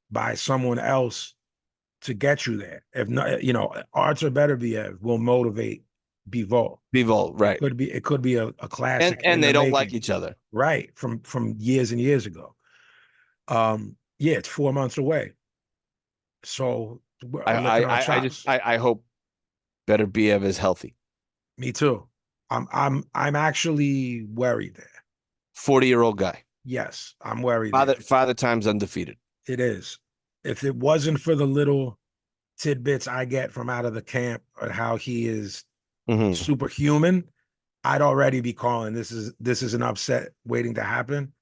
by someone else to get you there? If not, Archer Better Behave will motivate Bivol. Right. It could be a classic. And they don't like each other. Right. From years and years ago. It's 4 months away. So I hope Better Behave is healthy. Me too. I'm actually worried there. 40-year-old guy. Yes, I'm worried. Father time's undefeated. It is. If it wasn't for the little tidbits I get from out of the camp or how he is superhuman, I'd already be calling this is an upset waiting to happen.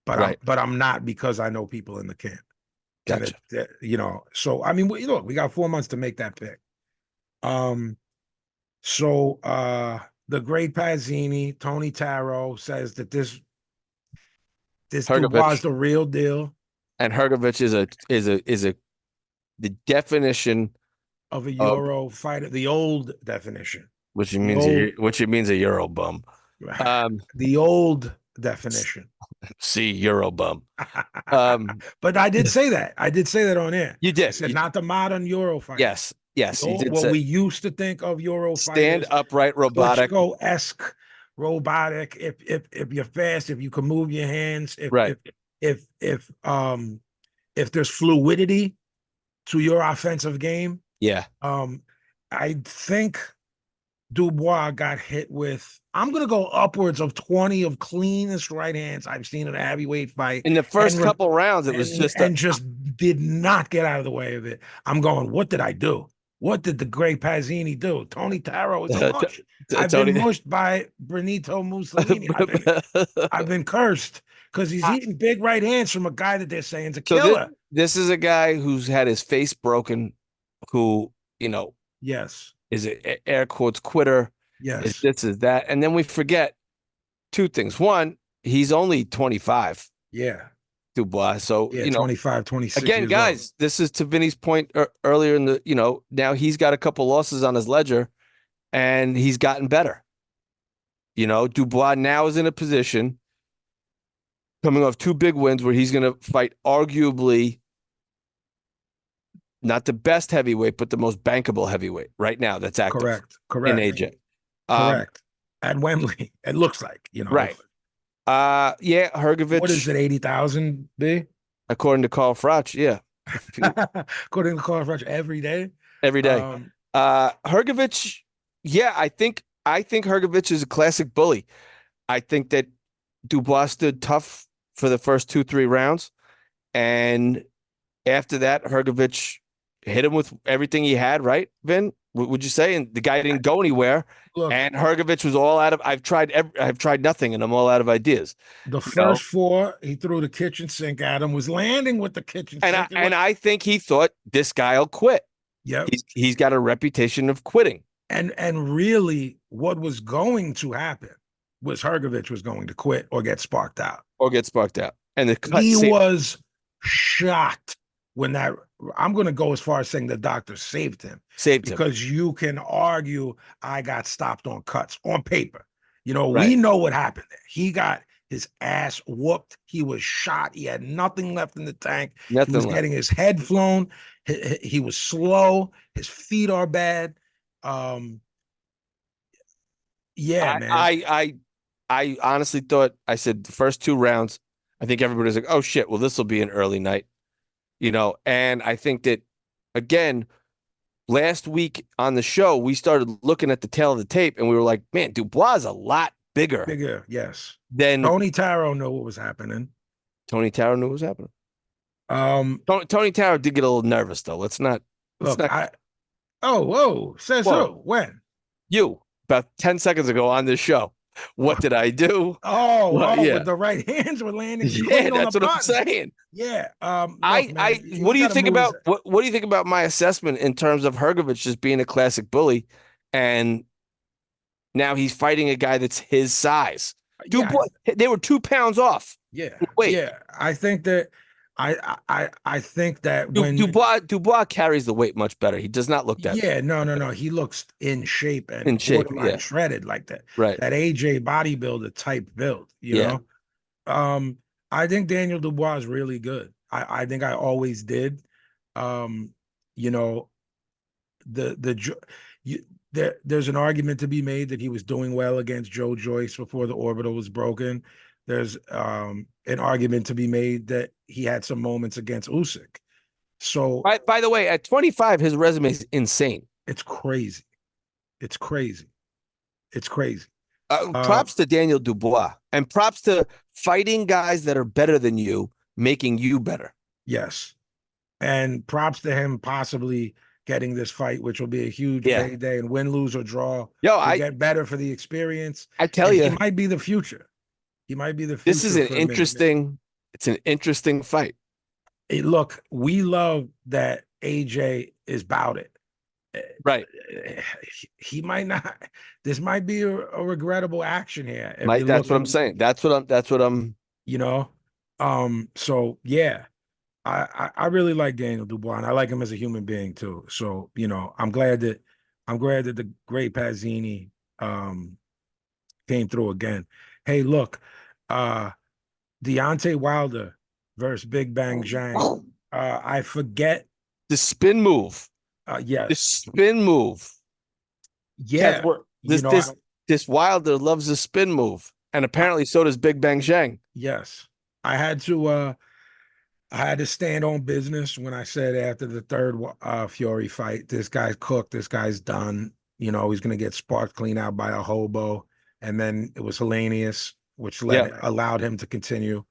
But I'm not, because I know people in the camp. Gotcha. So I mean, look, we got 4 months to make that pick. So the Great Pazzini, Tony Taro, says that this Dubois is the real deal. And Hrgovic is the definition of a Euro fighter, the old definition. Which means a Euro bum. The old definition. See, Euro bum. But I did say that. I did say that on air. You did. I said not the modern Euro fighter. Yes. You did what we used to think of Euro stand fighters. Upright, robotic. Klitschko-esque, robotic. If you're fast, if you can move your hands, if there's fluidity to your offensive game. Yeah. I think Dubois got hit with, I'm going to go upwards of 20 of cleanest right hands I've seen in a heavyweight fight. In the first couple rounds, it was just did not get out of the way of it. I'm going, what did I do? What did the Great Pazzini do? Tony Taro is a mush. I've been mushed by Benito Mussolini. I've been cursed because he's eating big right hands from a guy that they're saying is a killer. This is a guy who's had his face broken, who, yes, is an air quotes quitter. Yes. This is that. And then we forget two things. One, he's only 25. Yeah. Dubois. So, 25, 26. Again, guys, old. This is to Vinny's point earlier in the, now he's got a couple losses on his ledger and he's gotten better. Dubois now is in a position coming off 2 big wins where he's going to fight arguably not the best heavyweight, but the most bankable heavyweight right now that's active. Correct. In AJ. Correct. At Wembley, it looks like, Right. Hrgovic. What is it, 80,000 B? According to Carl Froch, yeah. According to Carl Froch, every day? Every day. Hrgovic, I think Hrgovic is a classic bully. I think that Dubois stood tough for the first 2-3 rounds. And after that, Hrgovic hit him with everything he had, right, Vin? Would you say? And the guy didn't go anywhere. Look, and Hrgovic was all out of. I've tried nothing, and I'm all out of ideas. The first 4, he threw the kitchen sink at him. Was landing with the kitchen sink, and I think he thought this guy'll quit. Yeah, he's got a reputation of quitting. And really, what was going to happen was Hrgovic was going to quit or get sparked out. And he was shocked when that. I'm going to go as far as saying the doctor saved him. Because you can argue I got stopped on cuts on paper. We know what happened there. He got his ass whooped. He was shot. He had nothing left in the tank. He was getting his head flown. He was slow. His feet are bad. Man. I honestly thought, I said the first 2 rounds, I think everybody's like, oh shit, well, this will be an early night. And I think that, again, last week on the show, we started looking at the tail of the tape and we were like, man, Dubois is a lot bigger. Yes. Then Tony Taro knew what was happening. Tony Taro did get a little nervous, though. Let's not. Says who? When? You, about 10 seconds ago on this show. What did I do? With the right hands were landing. Yeah, that's what I'm saying. Yeah. What do you think about what do you think about my assessment in terms of Hrgovic just being a classic bully and now he's fighting a guy that's his size. Yeah, Dubois, they were 2 pounds off. yeah, Wait. yeah. I think that I think that when Dubois carries the weight much better. He does not look that no. He looks in shape and in shape. borderline Yeah, shredded like that. right. That AJ bodybuilder type build, you Yeah. know. I think Daniel Dubois is really good. I think I always did. You know, there's an argument to be made that he was doing well against Joe Joyce before the orbital was broken. There's an argument to be made that he had some moments against Usyk. So By the way, at 25, his resume is insane. it's crazy. It's crazy. It's crazy. Props to Daniel Dubois, and props to fighting guys that are better than you, making you better. Yes. And props to him possibly getting this fight, which will be a huge payday, and win, lose, or draw. I get better for the experience. I tell you, he might be the future. He might be the future. This is an interesting. It's an interesting fight. Hey, look, we love that AJ is about it. Right. He might not. This might be a regrettable action here. That's what I'm saying. That's what I'm. You know. So yeah. I really like Daniel Dubois, and I like him as a human being too. So, you know, I'm glad that the Great Pazzini came through again. Hey, look, Deontay Wilder versus Big Bang Zhang. I forget the spin move. Yes. The spin move. Yeah. This Wilder loves the spin move, and apparently so does Big Bang Zhang. Yes. I had to stand on business when I said after the third Fury fight, this guy's cooked, this guy's done. You know, he's going to get sparked clean out by a hobo. And then it was Hellenius, which allowed him to continue.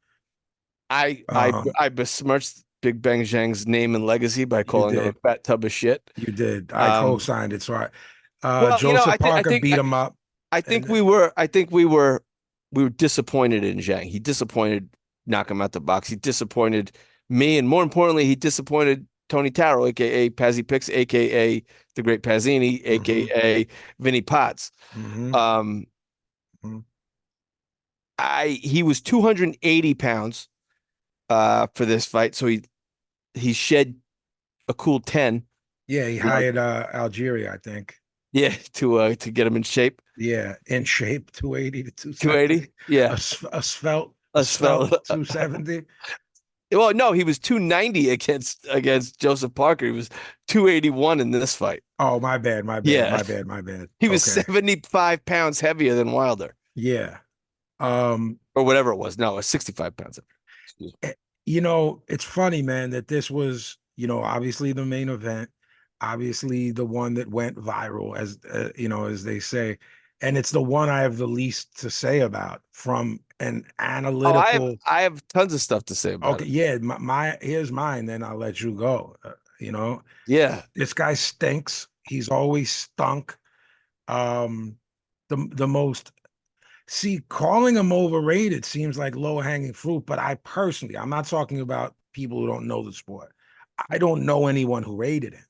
I besmirched Big Bang Zhang's name and legacy by calling him a fat tub of shit. You did. I co-signed it. So Joseph Parker beat him up. I think we were disappointed in Zhang. He disappointed knock him out the box. He disappointed me, and more importantly, he disappointed Tony Taro, aka Pazzy Picks, aka the Great Pazzini, aka Vinnie Potts. He was 280 pounds for this fight, so he shed a cool 10. Yeah, he hired Algeria, I think. Yeah, to get him in shape. Yeah, in shape, 280 to 280. Yeah, a svelte 270. Well, no, he was 290 against Joseph Parker. He was 281 in this fight. Oh, my bad. Yeah. My bad. He was 75 pounds heavier than Wilder. Yeah. Or whatever it was. No, it was 65 pounds heavier. You know, it's funny, man, that this was, you know, obviously the main event, obviously the one that went viral, as you know, as they say. And it's the one I have the least to say about from an analytical. I have tons of stuff to say about it. Yeah. Here's mine. Then I'll let you go. You know. Yeah. This guy stinks. He's always stunk. The most. See, calling him overrated seems like low hanging fruit. But I'm not talking about people who don't know the sport. I don't know anyone who rated him.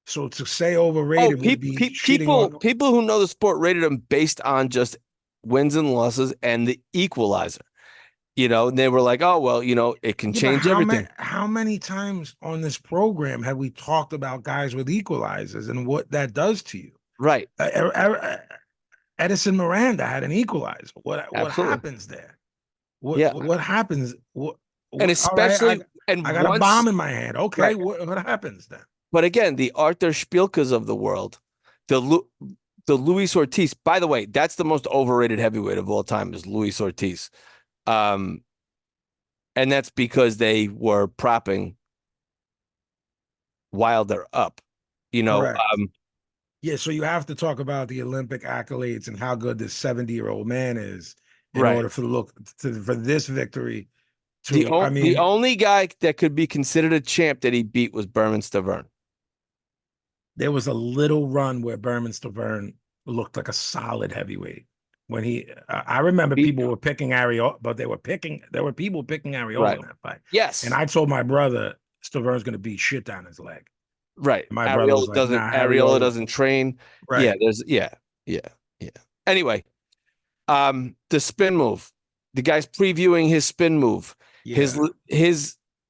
So to say overrated would be people who know the sport rated him based on just wins and losses and the equalizer. You know, and they were like, oh, well, you know, it can change everything. How many times on this program have we talked about guys with equalizers and what that does to you? Right. Edison Miranda had an equalizer. What happens there? What happens? And especially, I got a bomb in my hand. Okay, right. What happens then? But again, the Arthur Spielkas of the world, the Luis Ortiz. By the way, that's the most overrated heavyweight of all time is Luis Ortiz, and that's because they were propping Wilder up. You know. Yeah, so you have to talk about the Olympic accolades and how good this 70-year-old man is in order for this victory. The only guy that could be considered a champ that he beat was Berman Stavern. There was a little run where Berman Stavern looked like a solid heavyweight. When I remember people were picking Ariola, but there were people picking Ariola in that fight. Yes. And I told my brother Stavern's going to beat shit down his leg. Right. My brother was like, nah, Ariola doesn't train. Right. Yeah. Anyway, the spin move. The guy's previewing his spin move. Yeah.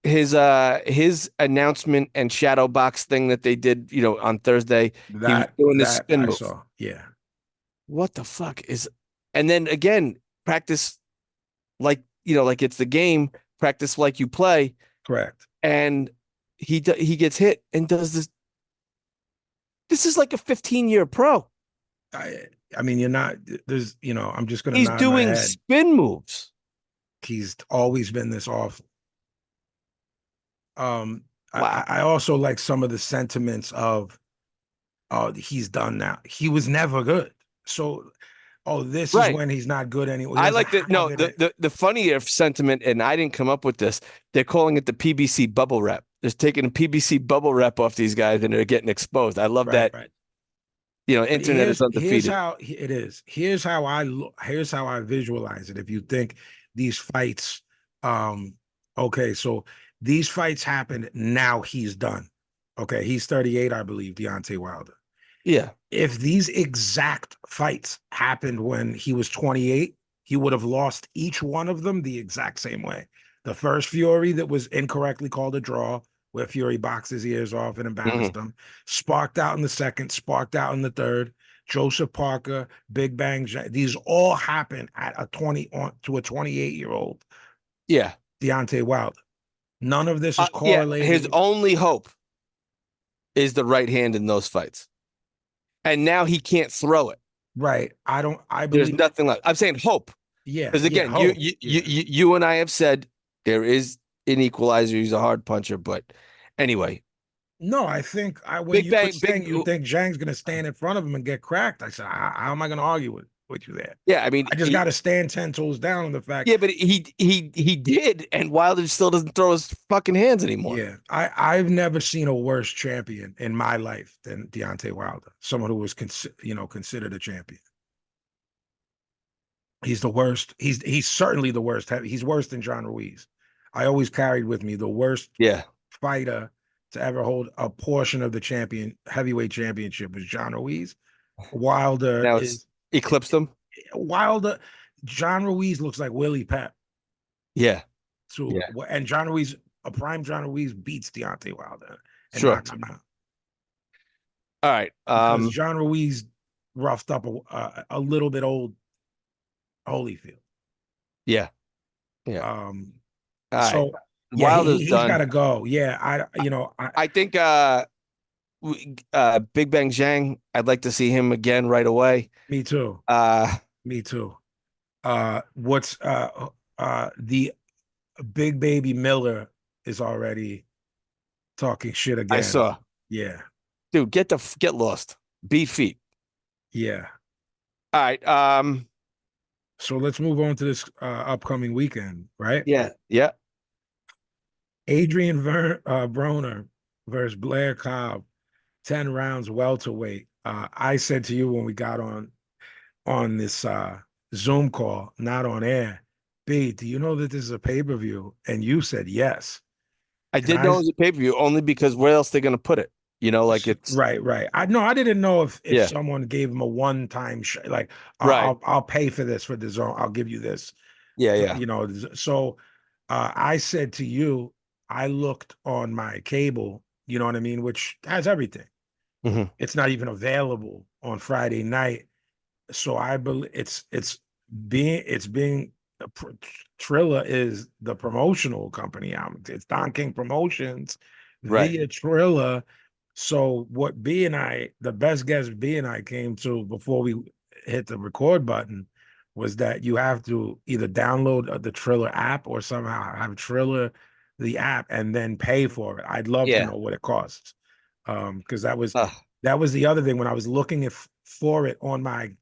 His announcement and shadow box thing that they did, on Thursday. He was doing his spin I move. saw. Yeah. What the fuck is? And then again, practice like it's the game. Practice like you play. Correct. And he gets hit and does this. This is like a 15-year pro. I mean, you're not. There's, I'm just gonna. He's nod my doing head. spin moves. He's always been this awful. Wow. I also like some of the sentiments of, oh, he's done now. He was never good. So, this is when he's not good anymore. I like that. No, the funnier sentiment, and I didn't come up with this. They're calling it the PBC bubble wrap. They're taking a PBC bubble wrap off these guys, and they're getting exposed. I love that. Right. Internet is undefeated. Here's how it is. Here's how I visualize it. If you think these fights, okay, so these fights happened. Now he's done. Okay, he's 38, I believe, Deontay Wilder. Yeah. If these exact fights happened when he was 28, he would have lost each one of them the exact same way. The first Fury that was incorrectly called a draw, where Fury boxed his ears off and embarrassed him, sparked out in the second, sparked out in the third. Joseph Parker, Big Bang, these all happen at a 28-year-old. Yeah. Deontay Wilder. None of this is correlated. His only hope is the right hand in those fights. And now he can't throw it. Right. I believe there's nothing left. I'm saying hope. Yeah. Because again, you and I have said there is an equalizer. He's a hard puncher, but anyway. No, I think when you think Zhang's going to stand in front of him and get cracked, I said, how am I going to argue with you there? Yeah, I mean, I just got to stand 10 toes down on the fact. Yeah, but he did, and Wilder still doesn't throw his fucking hands anymore. Yeah, I've never seen a worse champion in my life than Deontay Wilder. Someone who was considered a champion. He's the worst. He's certainly the worst. He's worse than John Ruiz. I always carried with me the worst fighter to ever hold a portion of the heavyweight championship was John Ruiz. Wilder now is eclipsed him. Wilder, John Ruiz looks like Willie Pep. Yeah. So and John Ruiz, a prime John Ruiz beats Deontay Wilder and knocks him out. All right. Because John Ruiz roughed up a little bit old Holyfield. Yeah. So Wilder's he's done. Got to go. Yeah, I think Big Bang Zhang, I'd like to see him again right away. Me too. Me too. What's the Big Baby Miller is already talking shit again. I saw. Yeah. Dude, get lost. Beat feet. Yeah. All right. So let's move on to this upcoming weekend, right? Yeah. Adrien Broner versus Balir Cobbs, 10 rounds welterweight. I said to you when we got on this Zoom call, not on air, B, do you know that this is a pay-per-view? And you said yes. I did know it was a pay-per-view only because where else they're going to put it? It's right. I didn't know if someone gave him a one-time I'll pay for this for the zone. I'll give you this. Yeah. So I said to you, I looked on my cable, you know what I mean, which has everything. Mm-hmm. It's not even available on Friday night. So I believe it's being Trilla is the promotional company. It's Don King Promotions via Trilla. So what the best guess B and I came to before we hit the record button was that you have to either download the Triller app or somehow have Triller the app and then pay for it. I'd love to know what it costs. Because that was the other thing when I was looking for it on my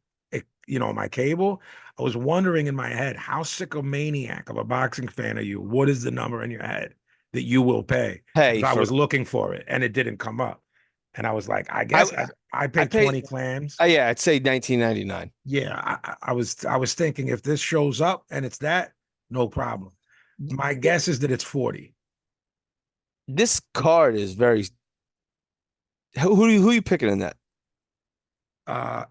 my cable. I was wondering in my head, how psychomaniac of a boxing fan are you? What is the number in your head that you will pay? I was looking for it and it didn't come up. And I was like, I guess I paid 20 clams. I'd say $19.99. Yeah, I was thinking if this shows up and it's that, no problem. My guess is that it's 40. This card is very Who are you picking in that? Uh,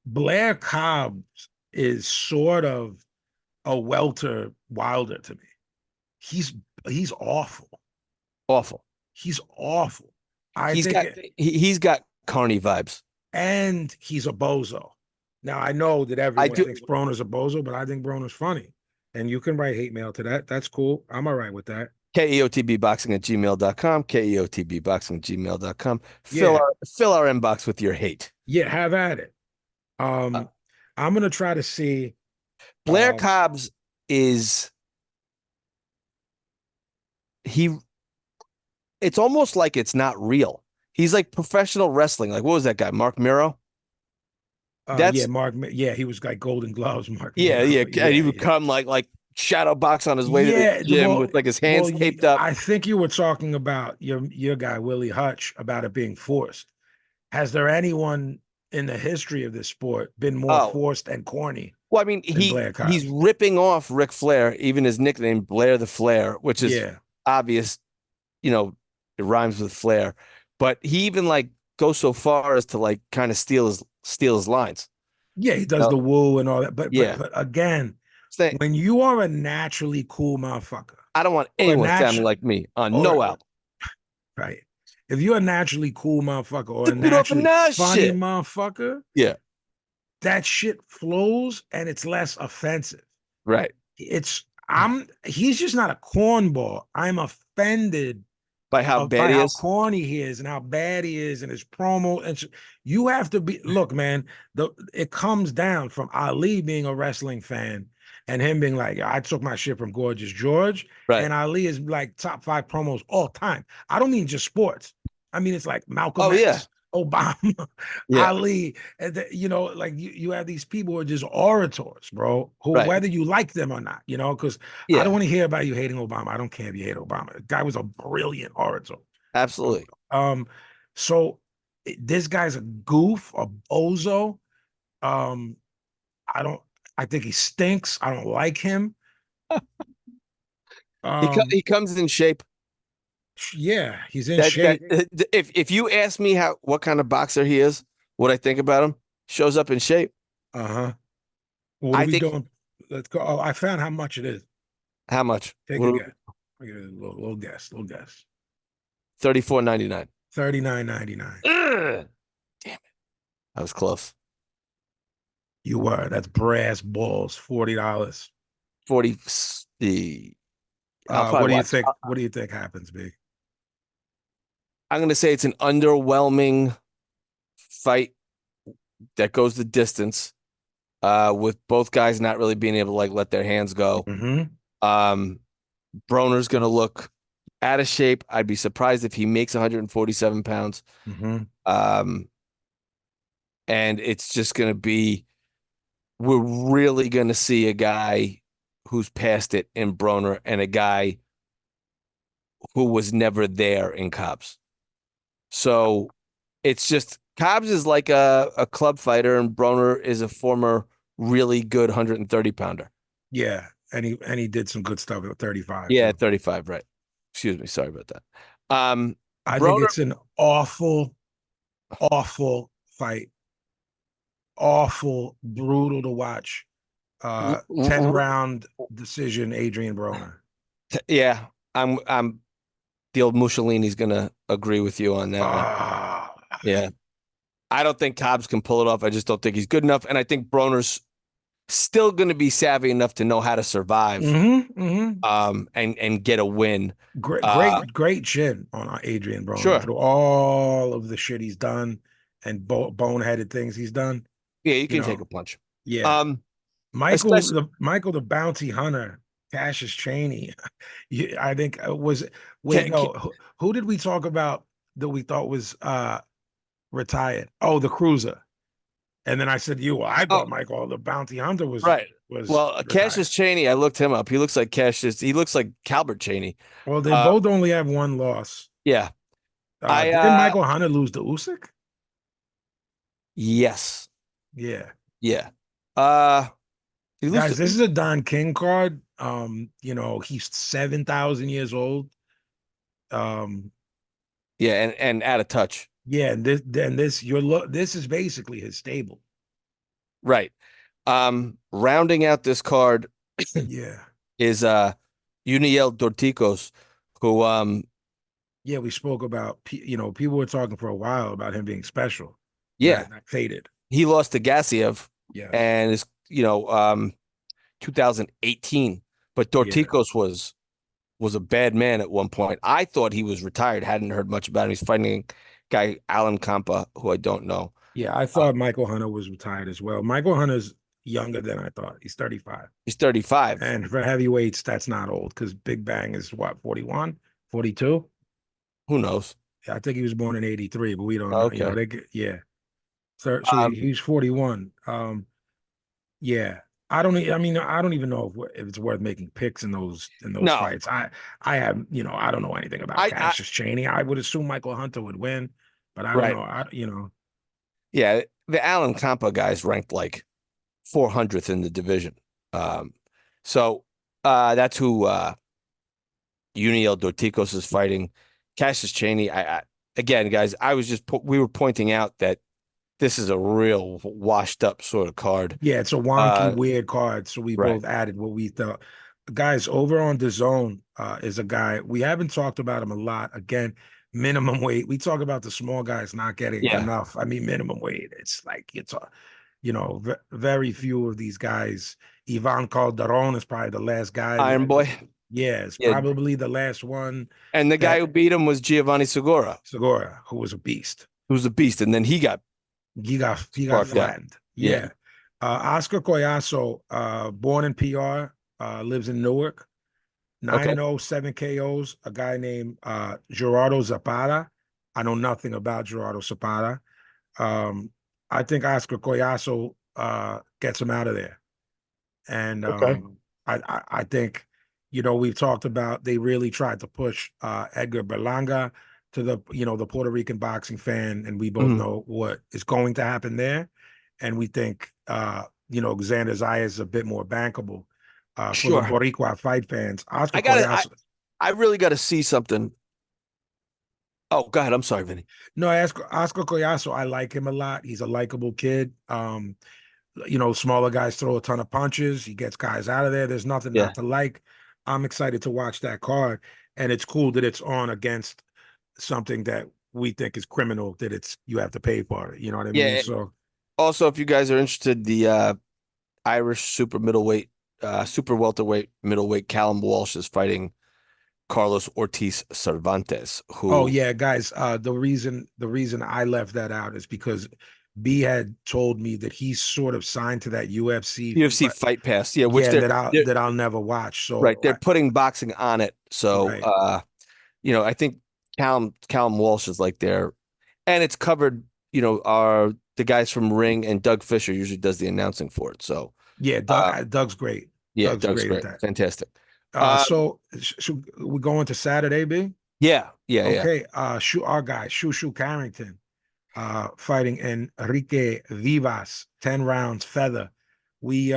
Blair Cobbs is sort of a welter Wilder to me. He's awful. Awful. He's awful. He's got Carney vibes. And he's a bozo. Now I know that everyone thinks Broner's a bozo, but I think Broner's funny. And you can write hate mail to that. That's cool. I'm all right with that. KEOTBboxing@gmail.com. KEOTBboxing@gmail.com. Yeah. Fill our inbox with your hate. Yeah, have at it. I'm gonna try to see. Blair Cobbs is it's almost like it's not real. He's like professional wrestling. Like, what was that guy? Mark Miro? Mark. Yeah, he was like Golden Gloves. Mark. Yeah, Miro. yeah. And he would come like shadow box on his way to the gym with like his hands taped up. I think you were talking about your guy Willie Hutch about it being forced. Has there anyone in the history of this sport been more forced and corny? Well, I mean, he's ripping off Ric Flair, even his nickname Blair the Flair, which is obvious. You know, it rhymes with Flair, but he even like goes so far as to like kind of steal his lines. Yeah, he does the woo and all that. But again, when you are a naturally cool motherfucker, I don't want anyone sounding like me on no album. Right. If you're a naturally cool motherfucker or a naturally funny motherfucker, that shit flows and it's less offensive. Right. He's just not a cornball. I'm offended by how bad he is, how corny he is, and how bad he is, and his promo. And you have to be. Look, man. It comes down from Ali being a wrestling fan and him being like, I took my shit from Gorgeous George, and Ali is like top 5 promos all time. I don't mean just sports. I mean it's like Malcolm X, Obama, Ali. You know, like you have these people who are just orators, bro. Who whether you like them or not, you know, because I don't want to hear about you hating Obama. I don't care if you hate Obama. The guy was a brilliant orator. Absolutely. So this guy's a goof, a bozo. I think he stinks. I don't like him. He comes in shape. Yeah, he's in shape. If you ask me what kind of boxer he is, what I think about him, shows up in shape. What are we doing? Let's go. Oh, I found how much it is. How much? Take a guess. I get a little guess. $34.99. $39.99. Damn it! I was close. You were. That's brass balls. $40. 40. What do you think? What do you think happens, Big? I'm going to say it's an underwhelming fight that goes the distance, with both guys not really being able to like let their hands go. Broner's going to look out of shape. I'd be surprised if he makes 147 pounds. And it's just going to be, we're really going to see a guy who's past it in Broner and a guy who was never there in Cobbs. So it's just Cobbs is like a club fighter and Broner is a former really good 130 pounder. Yeah. And he did some good stuff at 35. Yeah, 35, right. Excuse me. Sorry about that. I think it's an awful fight. Awful, brutal to watch. 10-round decision, Adrien Broner. Yeah, I'm the old Mussolini's gonna agree with you on that one. Yeah. I don't think Cobbs can pull it off. I just don't think he's good enough. And I think Broner's still gonna be savvy enough to know how to survive and get a win. Great chin on Adrien Broner. Sure. Through all of the shit he's done and boneheaded things he's done. Yeah, you can take a punch. Yeah. Michael the bounty hunter, Cassius Chaney. I think who did we talk about that we thought was retired? Oh, the cruiser. And then I said, I thought Michael the bounty hunter was right. Was retired. Cassius Chaney, I looked him up. He looks like Cassius. He looks like Calbert Chaney. Well, they both only have one loss. Yeah. Didn't Michael Hunter lose to Usyk? Yes. Yeah. Yeah. Guys, this is a Don King card. He's 7,000 years old. Yeah, and out of touch. Yeah, and this is basically his stable. Right. Rounding out this card Yeah. is Uniel Dorticos, who Yeah, we spoke about, people were talking for a while about him being special. yeah, That faded. he lost to Gassiev Yes. and is 2018, but Dorticos was a bad man at one point. I thought he was retired, hadn't heard much about him. He's fighting a guy, Alan Campa, who I don't know. Yeah, I thought Michael Hunter was retired as well. Michael Hunter's younger than I thought. He's 35. He's 35. And for heavyweights, that's not old because Big Bang is what, 41, 42? Who knows? I think he was born in 83, but we don't know. Okay. Yeah. So he's 41. Yeah. I don't even know if it's worth making picks in those No. fights. I have, I don't know anything about Cassius Chaney. I would assume Michael Hunter would win, but I don't know. Yeah, the Alan Campa guy's ranked like 400th in the division. So that's who Uniel Dorticos is fighting. Cassius Chaney. Again, guys, we were pointing out that this is a real washed up sort of card. Yeah, it's a wonky, weird card. So we both added what we thought. Guys, over on DAZN is a guy, we haven't talked about him a lot. Again, minimum weight. We talk about the small guys not getting enough. I mean, minimum weight. It's like, very few of these guys. Ivan Calderon is probably the last guy. Iron Boy. Yeah, it's probably the last one. And the guy who beat him was Giovanni Segura. Segura, who was a beast. And then he got flattened. Yeah. Oscar Collazo, born in PR, lives in Newark. 9-0, 7 KOs. A guy named Gerardo Zapata. I know nothing about Gerardo Zapata. I think Oscar Collazo gets him out of there. And I think, we've talked about, they really tried to push Edgar Berlanga to the Puerto Rican boxing fan, and we both know what is going to happen there. And we think, Xander Zayas is a bit more bankable for the Boricua fight fans. I really got to see something. Oh, go ahead. I'm sorry, Vinny. No, Oscar Collazo, I like him a lot. He's a likable kid. Smaller guys throw a ton of punches. He gets guys out of there. There's nothing not to like. I'm excited to watch that card. And it's cool that it's on against something that we think is criminal, that you have to pay for it. You know what I mean? So also, if you guys are interested, the Irish super welterweight middleweight Callum Walsh is fighting Carlos Ortiz Cervantes. Oh yeah, guys. The reason I left that out is because B had told me that he's sort of signed to that UFC Fight Pass. Yeah, that I'll never watch. So they're putting boxing on it. So I think Callum Walsh is like there, and it's covered. The guys from Ring and Doug Fisher usually does the announcing for it. So yeah, Doug's great. Yeah, Doug's great. Fantastic. So should we go into Saturday, B? Yeah. Okay. Our guy, Shushu Carrington, fighting Enrique Vivas, 10 rounds feather. We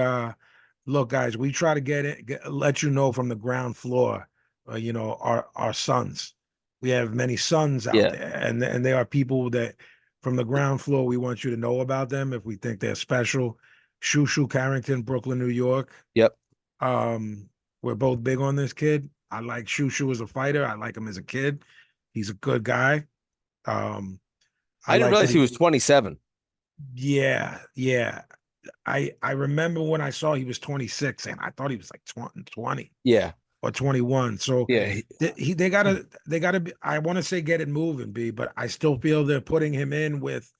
look, guys, we try to let you know from the ground floor, our sons. We have many sons out there, and there are people that from the ground floor, we want you to know about them if we think they're special. Shushu Carrington, Brooklyn, New York. Yep. We're both big on this kid. I like Shushu as a fighter. I like him as a kid. He's a good guy. I didn't realize he was 27. Yeah. I remember when I saw he was 26, and I thought he was like 20. Yeah. Or 21. So they gotta be, I want to say get it moving, B, but I still feel they're putting him in with.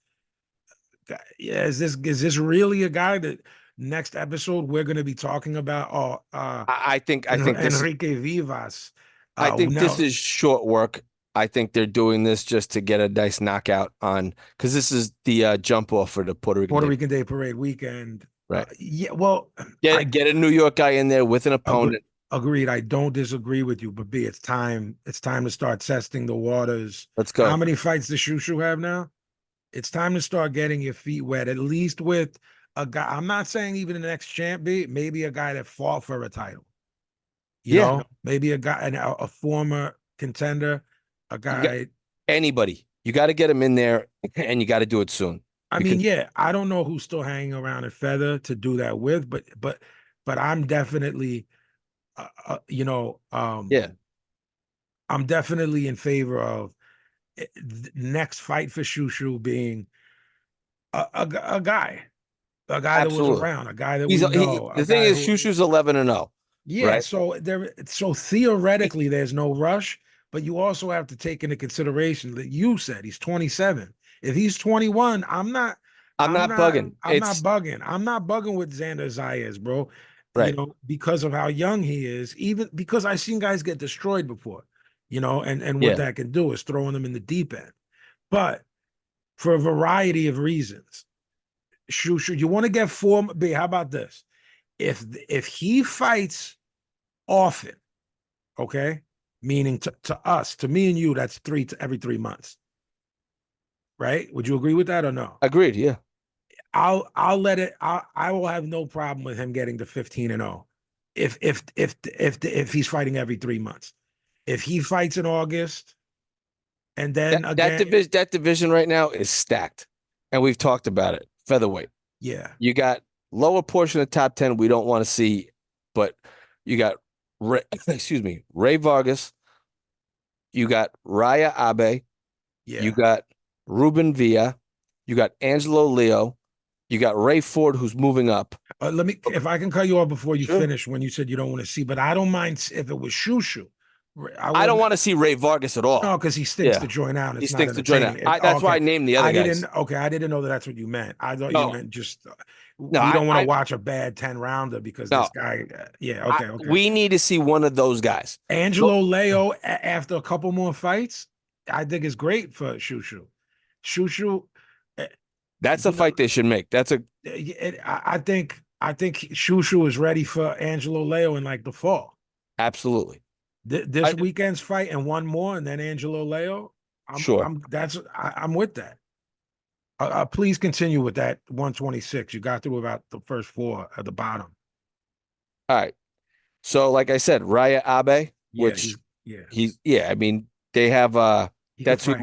Is this really a guy that next episode we're going to be talking about? I think Enrique Vivas. I think this is short work. I think they're doing this just to get a nice knockout on, because this is the jump off for the Puerto Rican Day Parade weekend. Right. Get a New York guy in there with an opponent. Agreed. I don't disagree with you, but B, it's time to start testing the waters. Let's go. How many fights does Shushu have now? It's time to start getting your feet wet, at least with a guy. I'm not saying even the next champ, B, maybe a guy that fought for a title. You know, maybe a guy, a former contender, a guy. Anybody. You got to get him in there, and you got to do it soon. I mean, yeah, I don't know who's still hanging around at feather to do that with, but I'm definitely, Yeah, I'm definitely in favor of next fight for Shushu being a guy that was absolutely. around, a guy that He's we know, the a thing guy is, who, Shushu's 11-0. yeah. Right? So theoretically, there's no rush, but you also have to take into consideration that you said he's 27. If he's 21, I'm not bugging. I'm not bugging. I'm not bugging with Xander Zayas, bro. Right. Because of how young he is, even because I've seen guys get destroyed before, and what Yeah. that can do is throwing them in the deep end. But for a variety of reasons, should you want to get form? How about this? If he fights often, okay, meaning to us, to me and you, that's every 3 months, right? Would you agree with that or no? Agreed. Yeah. I'll let it. I will have no problem with him getting to 15-0 if he's fighting every 3 months. If he fights in August and then that division right now is stacked, and we've talked about it. Featherweight. Yeah. You got lower portion of top 10 we don't want to see, but you got Ray Vargas, you got Raya Abe, Yeah. you got Ruben Villa, you got Angelo Leo, you got Ray Ford who's moving up. If I can cut you off before you Sure. finish when you said you don't want to see, but I don't mind if it was Shushu. I don't want to see Ray Vargas at all. No, because he stinks to join out. He It's not stinks to join out. entertaining. That's why I named the other guys. I didn't know that's what you meant. I thought you meant just No, we don't want to watch a bad 10-rounder because this guy. Okay. We need to see one of those guys. Angelo Leo after a couple more fights, I think is great for Shushu. Shushu. That's a fight they should make. That's a. I think Shushu is ready for Angelo Leo in like the fall. Absolutely. This weekend's fight and one more, and then Angelo Leo. I'm with that. Please continue with that 126. You got through about the first four at the bottom. All right. So, like I said, Raya Abe, which I mean, they have that's who,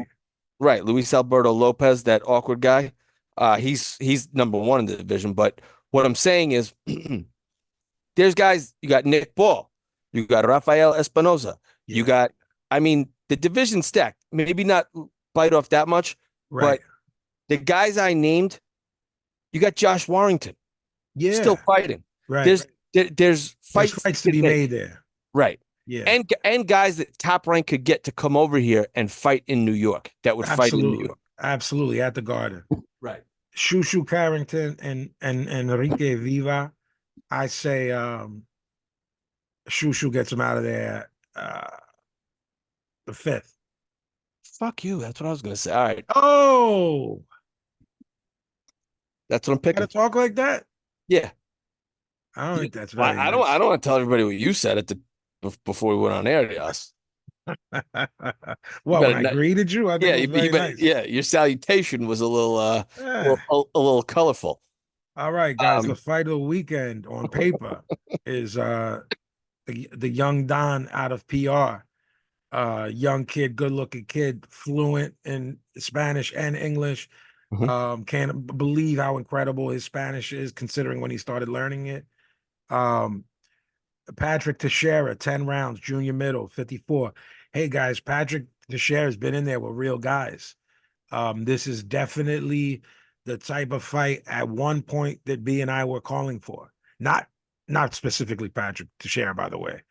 right? Luis Alberto Lopez, that awkward guy. He's number one in the division. But what I'm saying is, there's guys. You got Nick Ball. You got Rafael Espinoza. Yeah. You got, I mean, the division stacked. Maybe not bite off that much, but the guys I named, you got Josh Warrington. Yeah. Still fighting. Right. There's fights to be made there. Right. Yeah. And guys that Top Rank could get to come over here and fight in New York that would fight in New York. Absolutely. At the Garden. Right. Shushu Carrington and Enrique Viva. I say Shushu gets him out of there the 5th. Fuck you. That's what I was gonna say. All right. Oh, that's what I'm picking. Gotta talk like that? Yeah. I don't think that's very I don't want to tell everybody what you said before we went on air to us. Well, when I greeted you, I think it was very nice. Yeah, your salutation was a little a little colorful. All right, guys. The fight of the weekend on paper is the young Don out of PR. Young kid, good-looking kid, fluent in Spanish and English. Can't believe how incredible his Spanish is, considering when he started learning it. Patrick Teixeira, 10 rounds, junior middle, 54. Hey, guys, Patrick Teixeira has been in there with real guys. This is definitely the type of fight at one point that B and I were calling for. Not specifically Patrick Teixeira, by the way.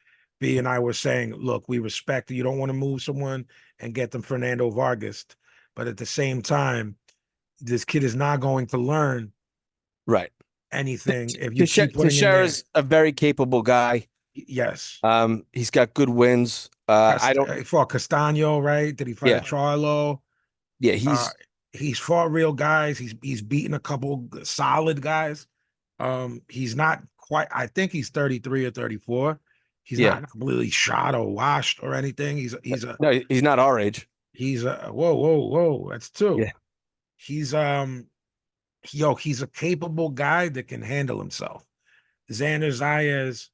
B and I were saying, look, we respect you don't want to move someone and get them Fernando Vargas, but at the same time, this kid is not going to learn anything if you keep putting Teixeira's a very capable guy. Yes. He's got good wins. He fought Castano, right? Did he fight Charlo? Yeah, he's fought real guys. He's beaten a couple solid guys. He's not quite. I think he's 33 or 34. He's not completely shot or washed or anything. He's not our age. He's whoa. That's two. Yeah. He's he's a capable guy that can handle himself. Xander Zayas,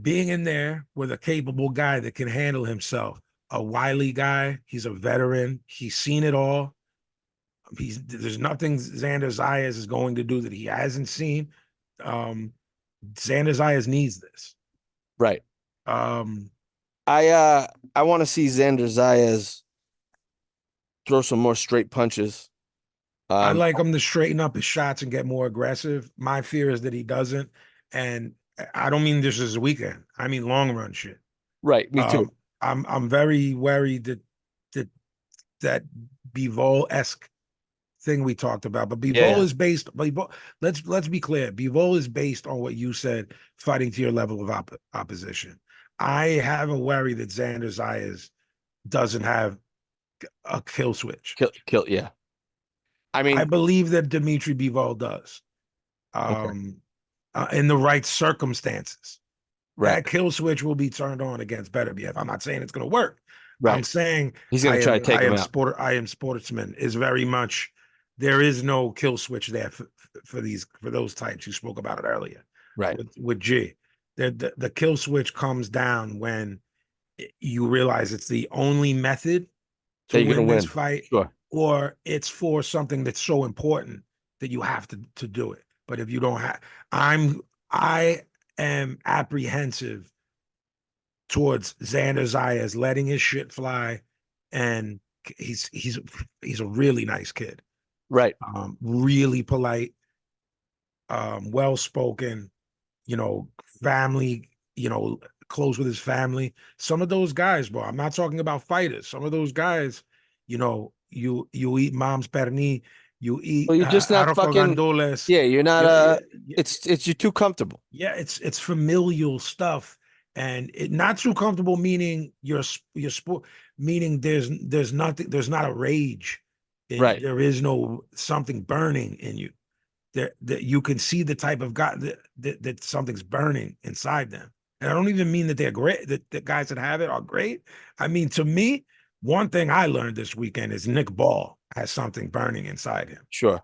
being in there with a capable guy that can handle himself a wily guy. He's a veteran. He's seen it all. There's nothing Xander Zayas is going to do that he hasn't seen. Xander Zayas needs this. Right. Um, I want to see Xander Zayas throw some more straight punches. I like him to straighten up his shots and get more aggressive. My fear is that he doesn't. And I don't mean this is a weekend. I mean long run shit. Right, me too. I'm very worried that Bivol-esque thing we talked about. But Bivol is based. Let's be clear. Bivol is based on what you said, fighting to your level of opposition. I have a worry that Xander Zayas doesn't have a kill switch. Yeah. I mean, I believe that Dimitri Bivol does. In the right circumstances. Right. That kill switch will be turned on against Beterbiev. I'm not saying it's going to work. Right. I'm saying he's going to try to take him out. I am sportsman is very much, there is no kill switch there for those types. You spoke about it earlier. Right. With G. The kill switch comes down when you realize it's the only method to win this fight, or it's for something that's so important that you have to do it. But if you don't have, I am apprehensive towards Xander Zayas letting his shit fly, and he's a really nice kid, right? Really polite, well spoken, family, close with his family. Some of those guys, bro. I'm not talking about fighters. Some of those guys, you eat mom's perni. You eat. Well, you're just not fucking. Gandules. Yeah, you're not. It's you're too comfortable. Yeah, it's familial stuff, and not too comfortable. Meaning your sport. Meaning there's nothing. There's not a rage. Right. There is no something burning in you. That you can see the type of guy that something's burning inside them. And I don't even mean that they're great. That the guys that have it are great. I mean, to me, one thing I learned this weekend is Nick Ball has something burning inside him. Sure.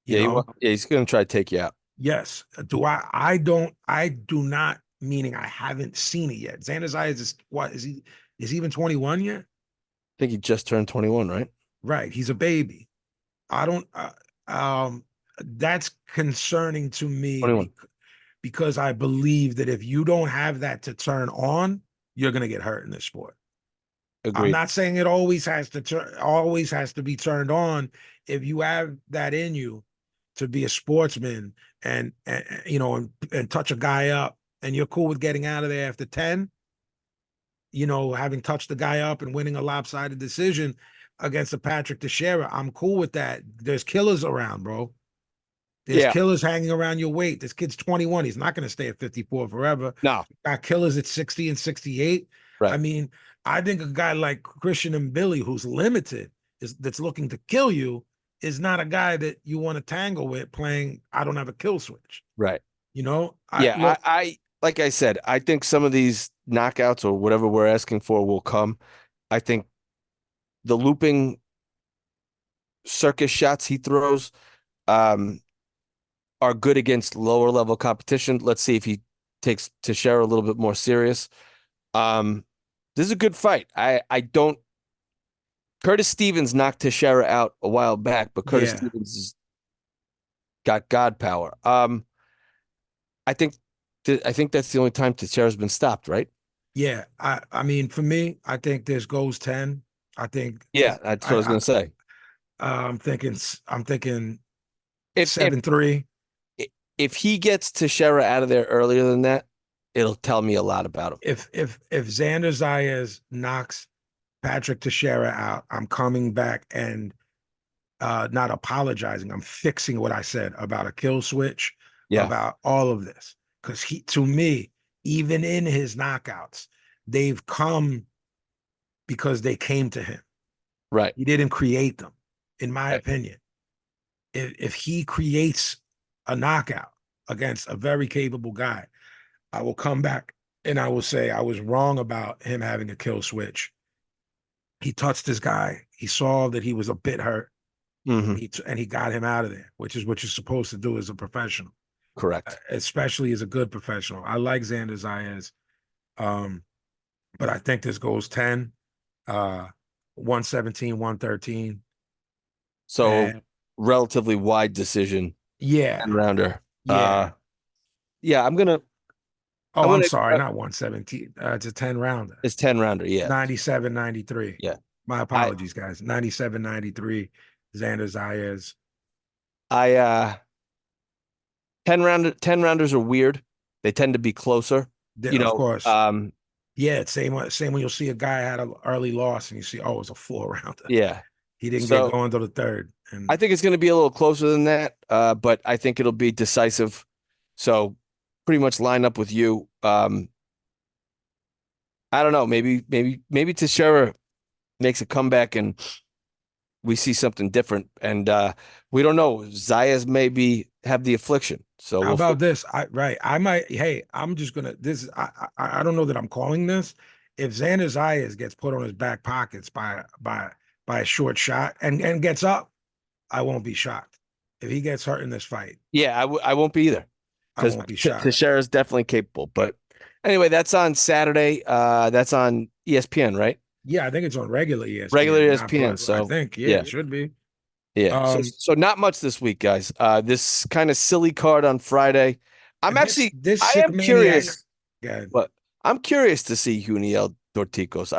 He's going to try to take you out. Yes. I do not, meaning I haven't seen it yet. Xander Zayas is he even 21 yet? I think he just turned 21, right? Right. He's a baby. I don't, that's concerning to me because I believe that if you don't have that to turn on, you're going to get hurt in this sport. Agreed. I'm not saying it always has to be turned on. If you have that in you to be a sportsman and touch a guy up and you're cool with getting out of there after 10, having touched the guy up and winning a lopsided decision against a Patrick Teixeira, I'm cool with that. There's killers around, bro. There's killers hanging around your weight. This kid's 21. He's not going to stay at 54 forever. No. Got killers at 60 and 68. Right. I mean, I think a guy like Christian and Billy, who's limited, that's looking to kill you, is not a guy that you want to tangle with playing I don't have a kill switch. Right. I like I said, I think some of these knockouts or whatever we're asking for will come. I think the looping circus shots he throws are good against lower level competition. Let's see if he takes Teixeira a little bit more serious. This is a good fight. Curtis Stevens knocked Teixeira out a while back, but Curtis Stevens has got God power. I think that's the only time Teixeira's been stopped, right? Yeah. I mean, for me, I think this goes 10. I think. Yeah, that's what I was going to say. I'm thinking 7-3. If he gets Teixeira out of there earlier than that, it'll tell me a lot about him. If Xander Zayas knocks Patrick Teixeira out, I'm coming back and not apologizing. I'm fixing what I said about a kill switch, about all of this. Because to me, even in his knockouts, they've come because they came to him. Right. He didn't create them, in my opinion. If he creates a knockout against a very capable guy, I will come back and I will say I was wrong about him having a kill switch. He touched his guy. He saw that he was a bit hurt, and he got him out of there, which is what you're supposed to do as a professional. Correct. Especially as a good professional. I like Xander Zayas, but I think this goes 10. 117, 113. So And relatively wide decision. yeah, 10 rounder. yeah. Yeah, I'm gonna. Oh, I'm sorry, not 117. It's a 10 rounder. It's 10 rounder. Yeah. 97, 93. Yeah. My apologies, guys. 97, 93. Xander Zayas. 10 rounders are weird. They tend to be closer. Of course. Yeah, same when you'll see a guy had an early loss and you see, oh, it's a 4-rounder. Yeah. He didn't get going to the third. And I think it's going to be a little closer than that, but I think it'll be decisive. So pretty much line up with you. I don't know. Maybe Teixeira makes a comeback and we see something different. And we don't know. Zayas maybe have the affliction. So how about this? I might. Hey, I'm just gonna. I don't know that I'm calling this. If Xander Zayas gets put on his back pockets by a short shot and gets up, I won't be shocked. If he gets hurt in this fight, yeah, I won't be either. I won't be shocked. Teixeira is definitely capable. But anyway, that's on Saturday. That's on ESPN, right? Yeah, I think it's on regular ESPN. Regular ESPN. So I think it should be. Yeah. So not much this week, guys. This kind of silly card on Friday. I am curious. But I'm curious to see Juniel Dorticos.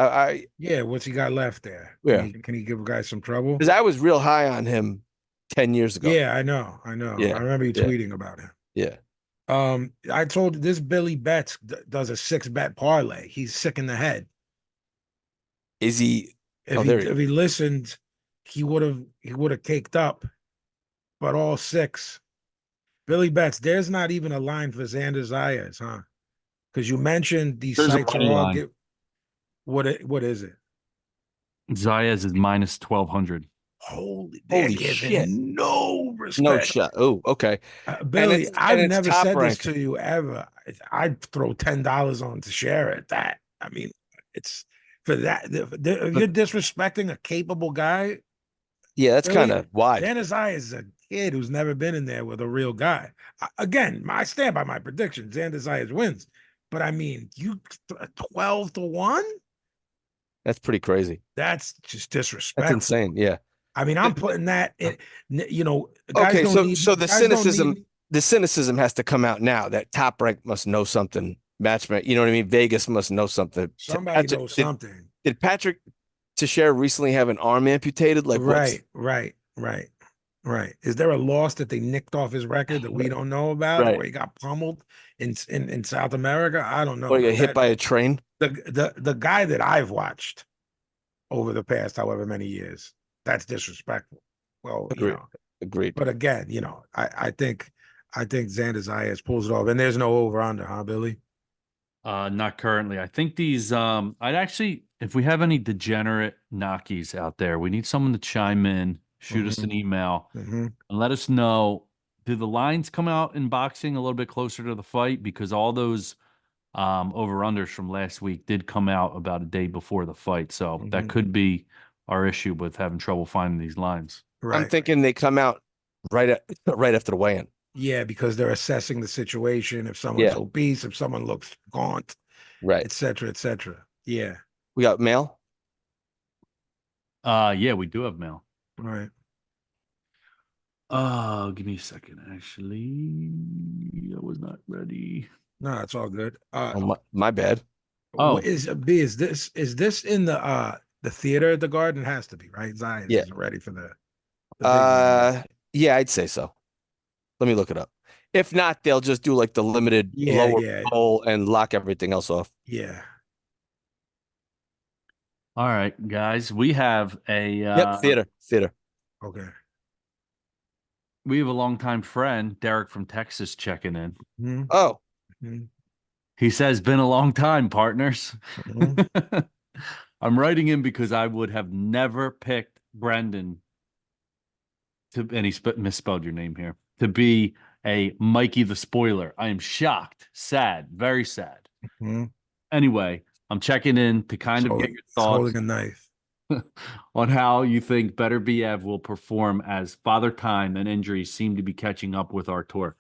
Yeah, what's he got left there? Yeah. Can he give a guy some trouble? Because I was real high on him 10 years ago. Yeah, I know. Yeah. I remember you tweeting about him. Yeah. I told you this Billy Betts does a 6-bet parlay. He's sick in the head. Is he? If he listened, he would have caked up. But all 6. Billy Betts, there's not even a line for Xander Zayas, huh? Because you mentioned these sites are all what is it? Zayas is minus 1,200. Holy shit! No respect. No shot. Oh, okay. Billy, I've never said this to you ever. I'd throw $10 on to share at that. I mean, it's for that. If you're disrespecting a capable guy, yeah, that's kind of wide. Xander Zayas is a kid who's never been in there with a real guy. Again, I stand by my prediction. Xander Zayas wins, but I mean, 12-1. That's pretty crazy. That's just disrespectful. That's insane. Yeah. I mean, I'm putting that in, guys okay, so the cynicism, has to come out now that Top Rank must know something. Matchmaker, you know what I mean? Vegas must know something. Somebody knows something. Did Patrick Teixeira recently have an arm amputated? Like right. Is there a loss that they nicked off his record that we don't know about, right. or he got pummeled in South America? I don't know. Or he got hit by a train? The guy that I've watched over the past however many years, that's disrespectful. Well, Agreed. But again, I think Xander Zayas pulls it off, and there's no over under, huh, Billy? Not currently. I think these. I'd actually, if we have any degenerate knockies out there, we need someone to chime in, shoot us an email, and let us know. Do the lines come out in boxing a little bit closer to the fight? Because all those over-unders from last week did come out about a day before the fight. So that could be our issue with having trouble finding these lines. Right. I'm thinking they come out right after the weigh-in. Yeah, because they're assessing the situation. If someone's obese, if someone looks gaunt, right, et cetera, et cetera. Yeah. We got mail? Yeah, we do have mail. Right. Give me a second. Actually, I was not ready. No, it's all good. My bad. Is this in the theater at the Garden? It has to be, right? Zion isn't ready for the yeah, I'd say so. Let me look it up. If not, they'll just do like the limited lower bowl and lock everything else off. Yeah. All right, guys. We have a theater. Okay. We have a longtime friend, Derek from Texas, checking in. Mm-hmm. Oh. Mm-hmm. He says, been a long time, partners. Mm-hmm. I'm writing in because I would have never picked Brendan and he misspelled your name here, to be a Mikey the Spoiler. I am shocked, sad, very sad. Mm-hmm. Anyway, I'm checking in to kind of get your thoughts. Holding a knife. On how you think Better Biev will perform as Father Time and injuries seem to be catching up with our tour.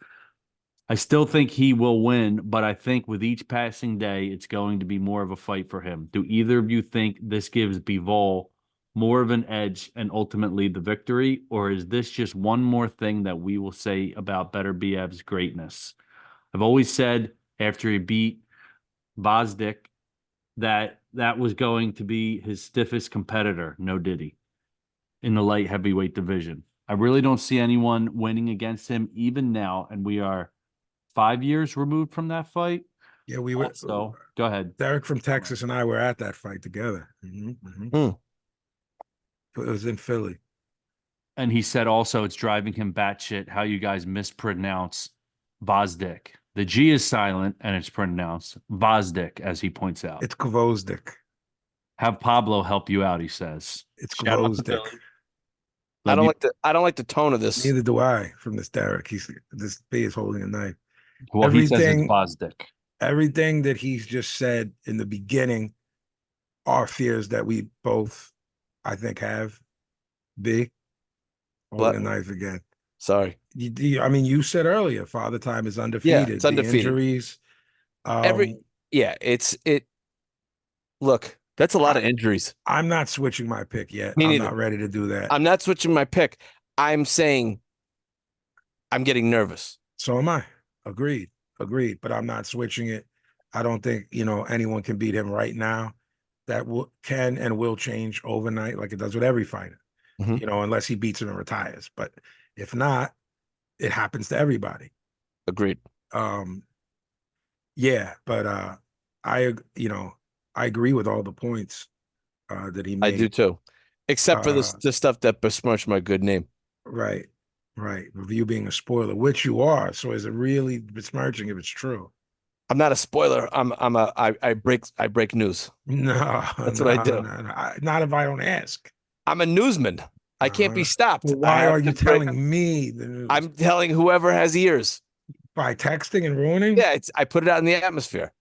I still think he will win, but I think with each passing day, it's going to be more of a fight for him. Do either of you think this gives Bivol more of an edge and ultimately the victory, or is this just one more thing that we will say about Better Biev's greatness? I've always said after he beat Vazdik that that was going to be his stiffest competitor, no Diddy, in the light heavyweight division. I really don't see anyone winning against him even now, and we are 5 years removed from that fight. Yeah, we were. So go ahead. Derek from Texas and I were at that fight together. It was in Philly. And he said also it's driving him batshit how you guys mispronounce Vazdik. The G is silent and it's pronounced Vazdik, as he points out. It's Kvozdik. Have Pablo help you out, he says. It's Shout out to Kvozdik. Billy. I don't like the tone of this. Neither do I from this Derek. This B is holding a knife. Well, he says it's Vazdik. Everything that he's just said in the beginning are fears that we both, I think, have. B, holding a knife again. Sorry. I mean, you said earlier, Father Time is undefeated. Yeah, it's undefeated. The injuries. Look, that's a lot of injuries. I'm not switching my pick yet. Me I'm neither. not ready to do that. I'm not switching my pick. I'm saying I'm getting nervous. So am I. Agreed. But I'm not switching it. I don't think, anyone can beat him right now. That can and will change overnight like it does with every fighter, unless he beats him and retires. But if not, it happens to everybody. Agreed. Yeah, but I agree with all the points that he made. I do too, except for the stuff that besmirched my good name. Right. Of you being a spoiler, which you are. So is it really besmirching if it's true? I'm not a spoiler. I break news. No, that's what I do. No. Not if I don't ask. I'm a newsman. I can't be stopped. Well, why are you telling me the news? I'm telling whoever has ears. By texting and ruining? Yeah, I put it out in the atmosphere.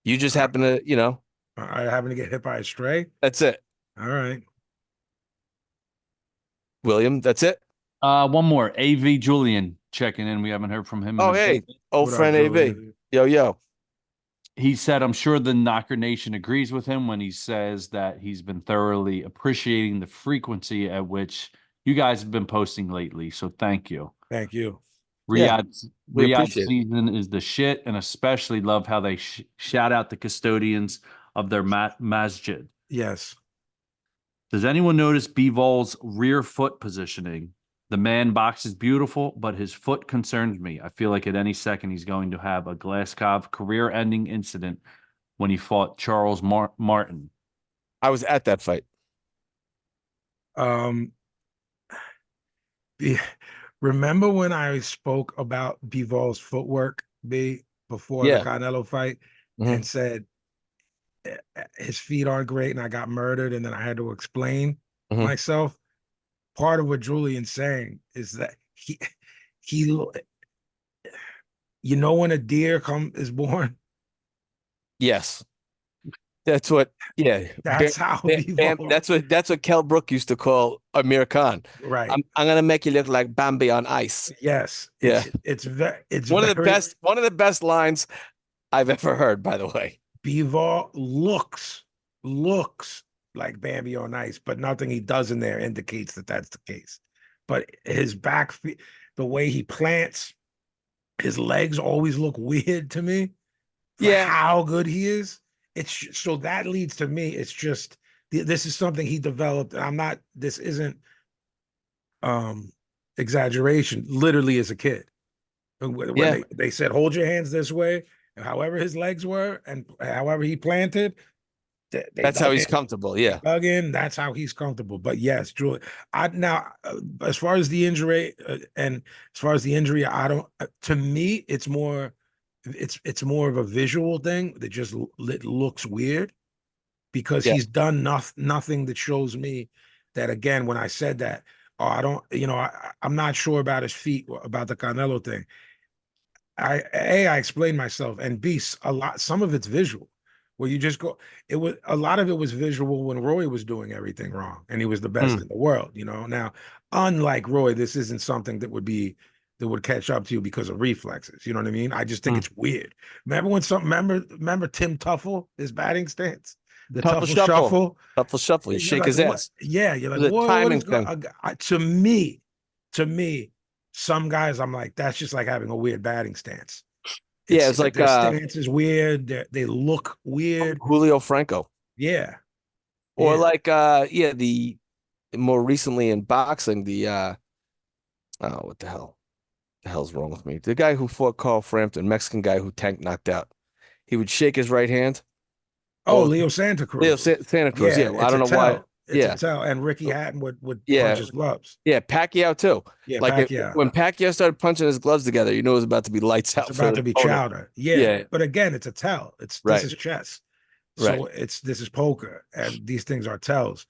You just happen to, I happen to get hit by a stray? That's it. All right. William, that's it? One more. AV Julian checking in. We haven't heard from him. Oh, hey. Old friend AV. Yo. He said, I'm sure the Knocker Nation agrees with him when he says that he's been thoroughly appreciating the frequency at which you guys have been posting lately. So thank you. Thank you. Riyadh season is the shit, and especially love how they shout out the custodians of their masjid. Yes. Does anyone notice Bivol's rear foot positioning? The man boxes beautiful, but his foot concerns me. I feel like at any second he's going to have a Glaskov career-ending incident when he fought Charles Martin. I was at that fight. Remember when I spoke about Bivol's footwork before the Canelo fight and said his feet aren't great and I got murdered and then I had to explain myself? Part of what Julian's saying is that he when a deer is born? Yes. That's what, That's how that's what Kell Brook used to call Amir Khan. Right. I'm gonna make you look like Bambi on ice. Yes. It's one of the best lines I've ever heard, by the way. Bivol looks like Bambi on ice, but nothing he does in there indicates that that's the case. But his back feet, the way he plants, his legs always look weird to me. How good he is. It's so that leads to me. It's just this is something he developed. This isn't exaggeration. Literally as a kid, when they said hold your hands this way, and however his legs were, and however he planted. That's how he's comfortable. Yeah. Dug in. That's how he's comfortable. But yes, Julie. As far as the injury, I don't. To me, it's more of a visual thing that just looks weird because he's done nothing that shows me that. Again, when I said that, I'm not sure about his feet, about the Canelo thing. I explained myself, and B, some of it's visual. Where you just go, a lot of it was visual when Roy was doing everything wrong and he was the best in the world, Now, unlike Roy, this isn't something that would be that would catch up to you because of reflexes. You know what I mean? I just think it's weird. Remember Tim Tuffle, his batting stance? The Tuffle Tuffle shuffle. shuffle. Tuffle shuffle. You You're shake like, his what? ass. Yeah, you're It like, was a what timing is going? To me, some guys, I'm like, that's just like having a weird batting stance. Yeah, it's like their stance is weird. They look weird. Julio Franco. Yeah. Or Yeah. like the more recently in boxing, the oh, what the hell? The hell's wrong with me? The guy who fought Carl Frampton, Mexican guy who Tank knocked out. He would shake his right hand. Oh, Leo Santa Cruz. Leo Santa Cruz. Yeah, I don't know why. It's a tell. And Ricky Hatton would Yeah. punch his gloves. Yeah, Pacquiao too. Yeah, like Pacquiao. when Pacquiao started punching his gloves together, you knew it was about to be lights out. It's about to be chowder. Yeah. But again, it's a tell. This is chess. So this is poker, and these things are tells.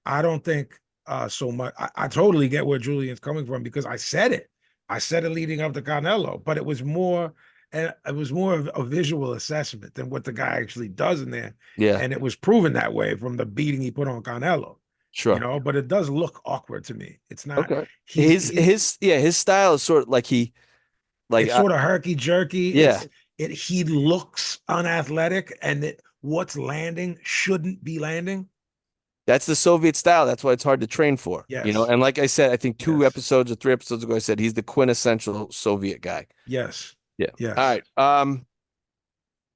I don't think so much. I totally get where Julian's coming from because I said it. I said it leading up to Canelo, but it was more of a visual assessment than what the guy actually does in there. Yeah. And it was proven that way from the beating he put on Canelo. Sure. You know, but it does look awkward to me. It's not okay. His style is sort of like it's sort of herky jerky. Yeah. He looks unathletic, and what's landing shouldn't be landing. That's the Soviet style. That's why it's hard to train for. Yes. You know, and like I said, I think 2 episodes or 3 episodes ago, I said he's the quintessential Soviet guy. Yes. Yeah. Yes. All right.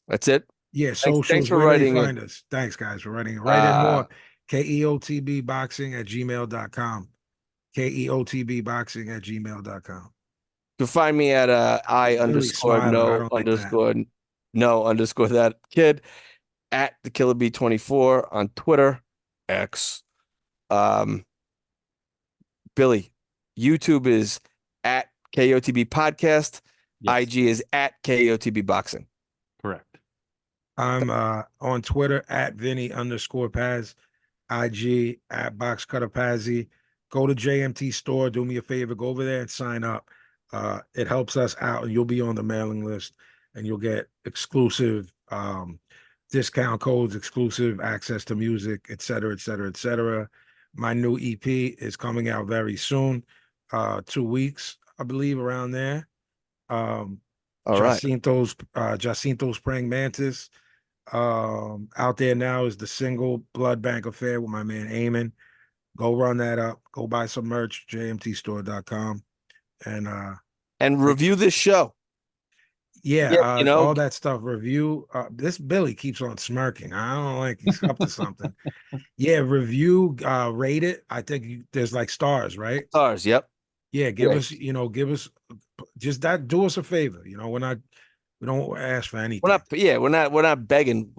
That's it. Yeah. Socials. Thanks for writing. Find us. Thanks, guys, for writing. Write in more. KEOTBboxing@gmail.com. KEOTBboxing@gmail.com. You can find me at I_no_that kid at the Killer B24 on Twitter, X. Billy, YouTube is at KOTB Podcast. Yes. IG is at KOTB Boxing. Correct. I'm on Twitter at Vinnie_Paz, IG at BoxCutterPazzi. Go to JMT store. Do me a favor. Go over there and sign up. It helps us out, and you'll be on the mailing list, and you'll get exclusive discount codes, exclusive access to music, et cetera, et cetera, et cetera. My new EP is coming out very soon, 2 weeks, I believe, around there. All right. Jacinto's Praying Mantis. Out there now is the single Blood Bank Affair with my man Eamon. Go run that up. Go buy some merch, jmtstore.com. And review this show. Yeah, you know, all that stuff. Review. This Billy keeps on smirking. I don't like he's up to something. Yeah, review, rate it. I think there's like stars, right? Stars, yep. Yeah, give us just that. Do us a favor. You know, we don't ask for anything. We're not begging.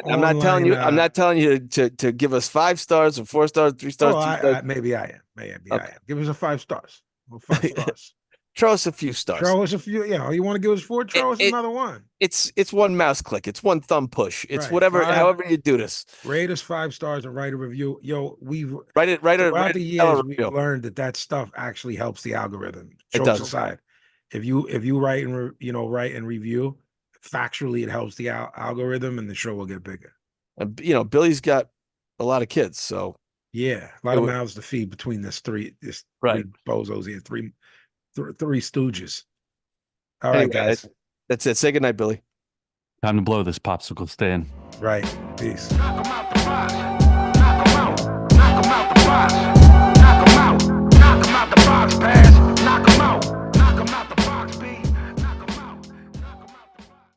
I'm not telling you to give us 5 stars or 4 stars, 3 stars. Maybe I am. Maybe I am. Give us a 5 stars. Well, 5 stars. Throw us a few stars. Throw us a few. You want to give us 4? Throw us another one. It's one mouse click. It's one thumb push. It's whatever. However you do this. Rate us 5 stars and write a review. We've throughout the years we've learned that stuff actually helps the algorithm. Jokes aside, if you write and write and review factually, it helps the algorithm, and the show will get bigger. Billy's got a lot of kids, so yeah, a lot of mouths to feed between three bozos here, three stooges. All right, guys. That's it. Say goodnight, Billy. Time to blow this popsicle stand. Right. Peace. Knock 'em out the box. Knock 'em out the box.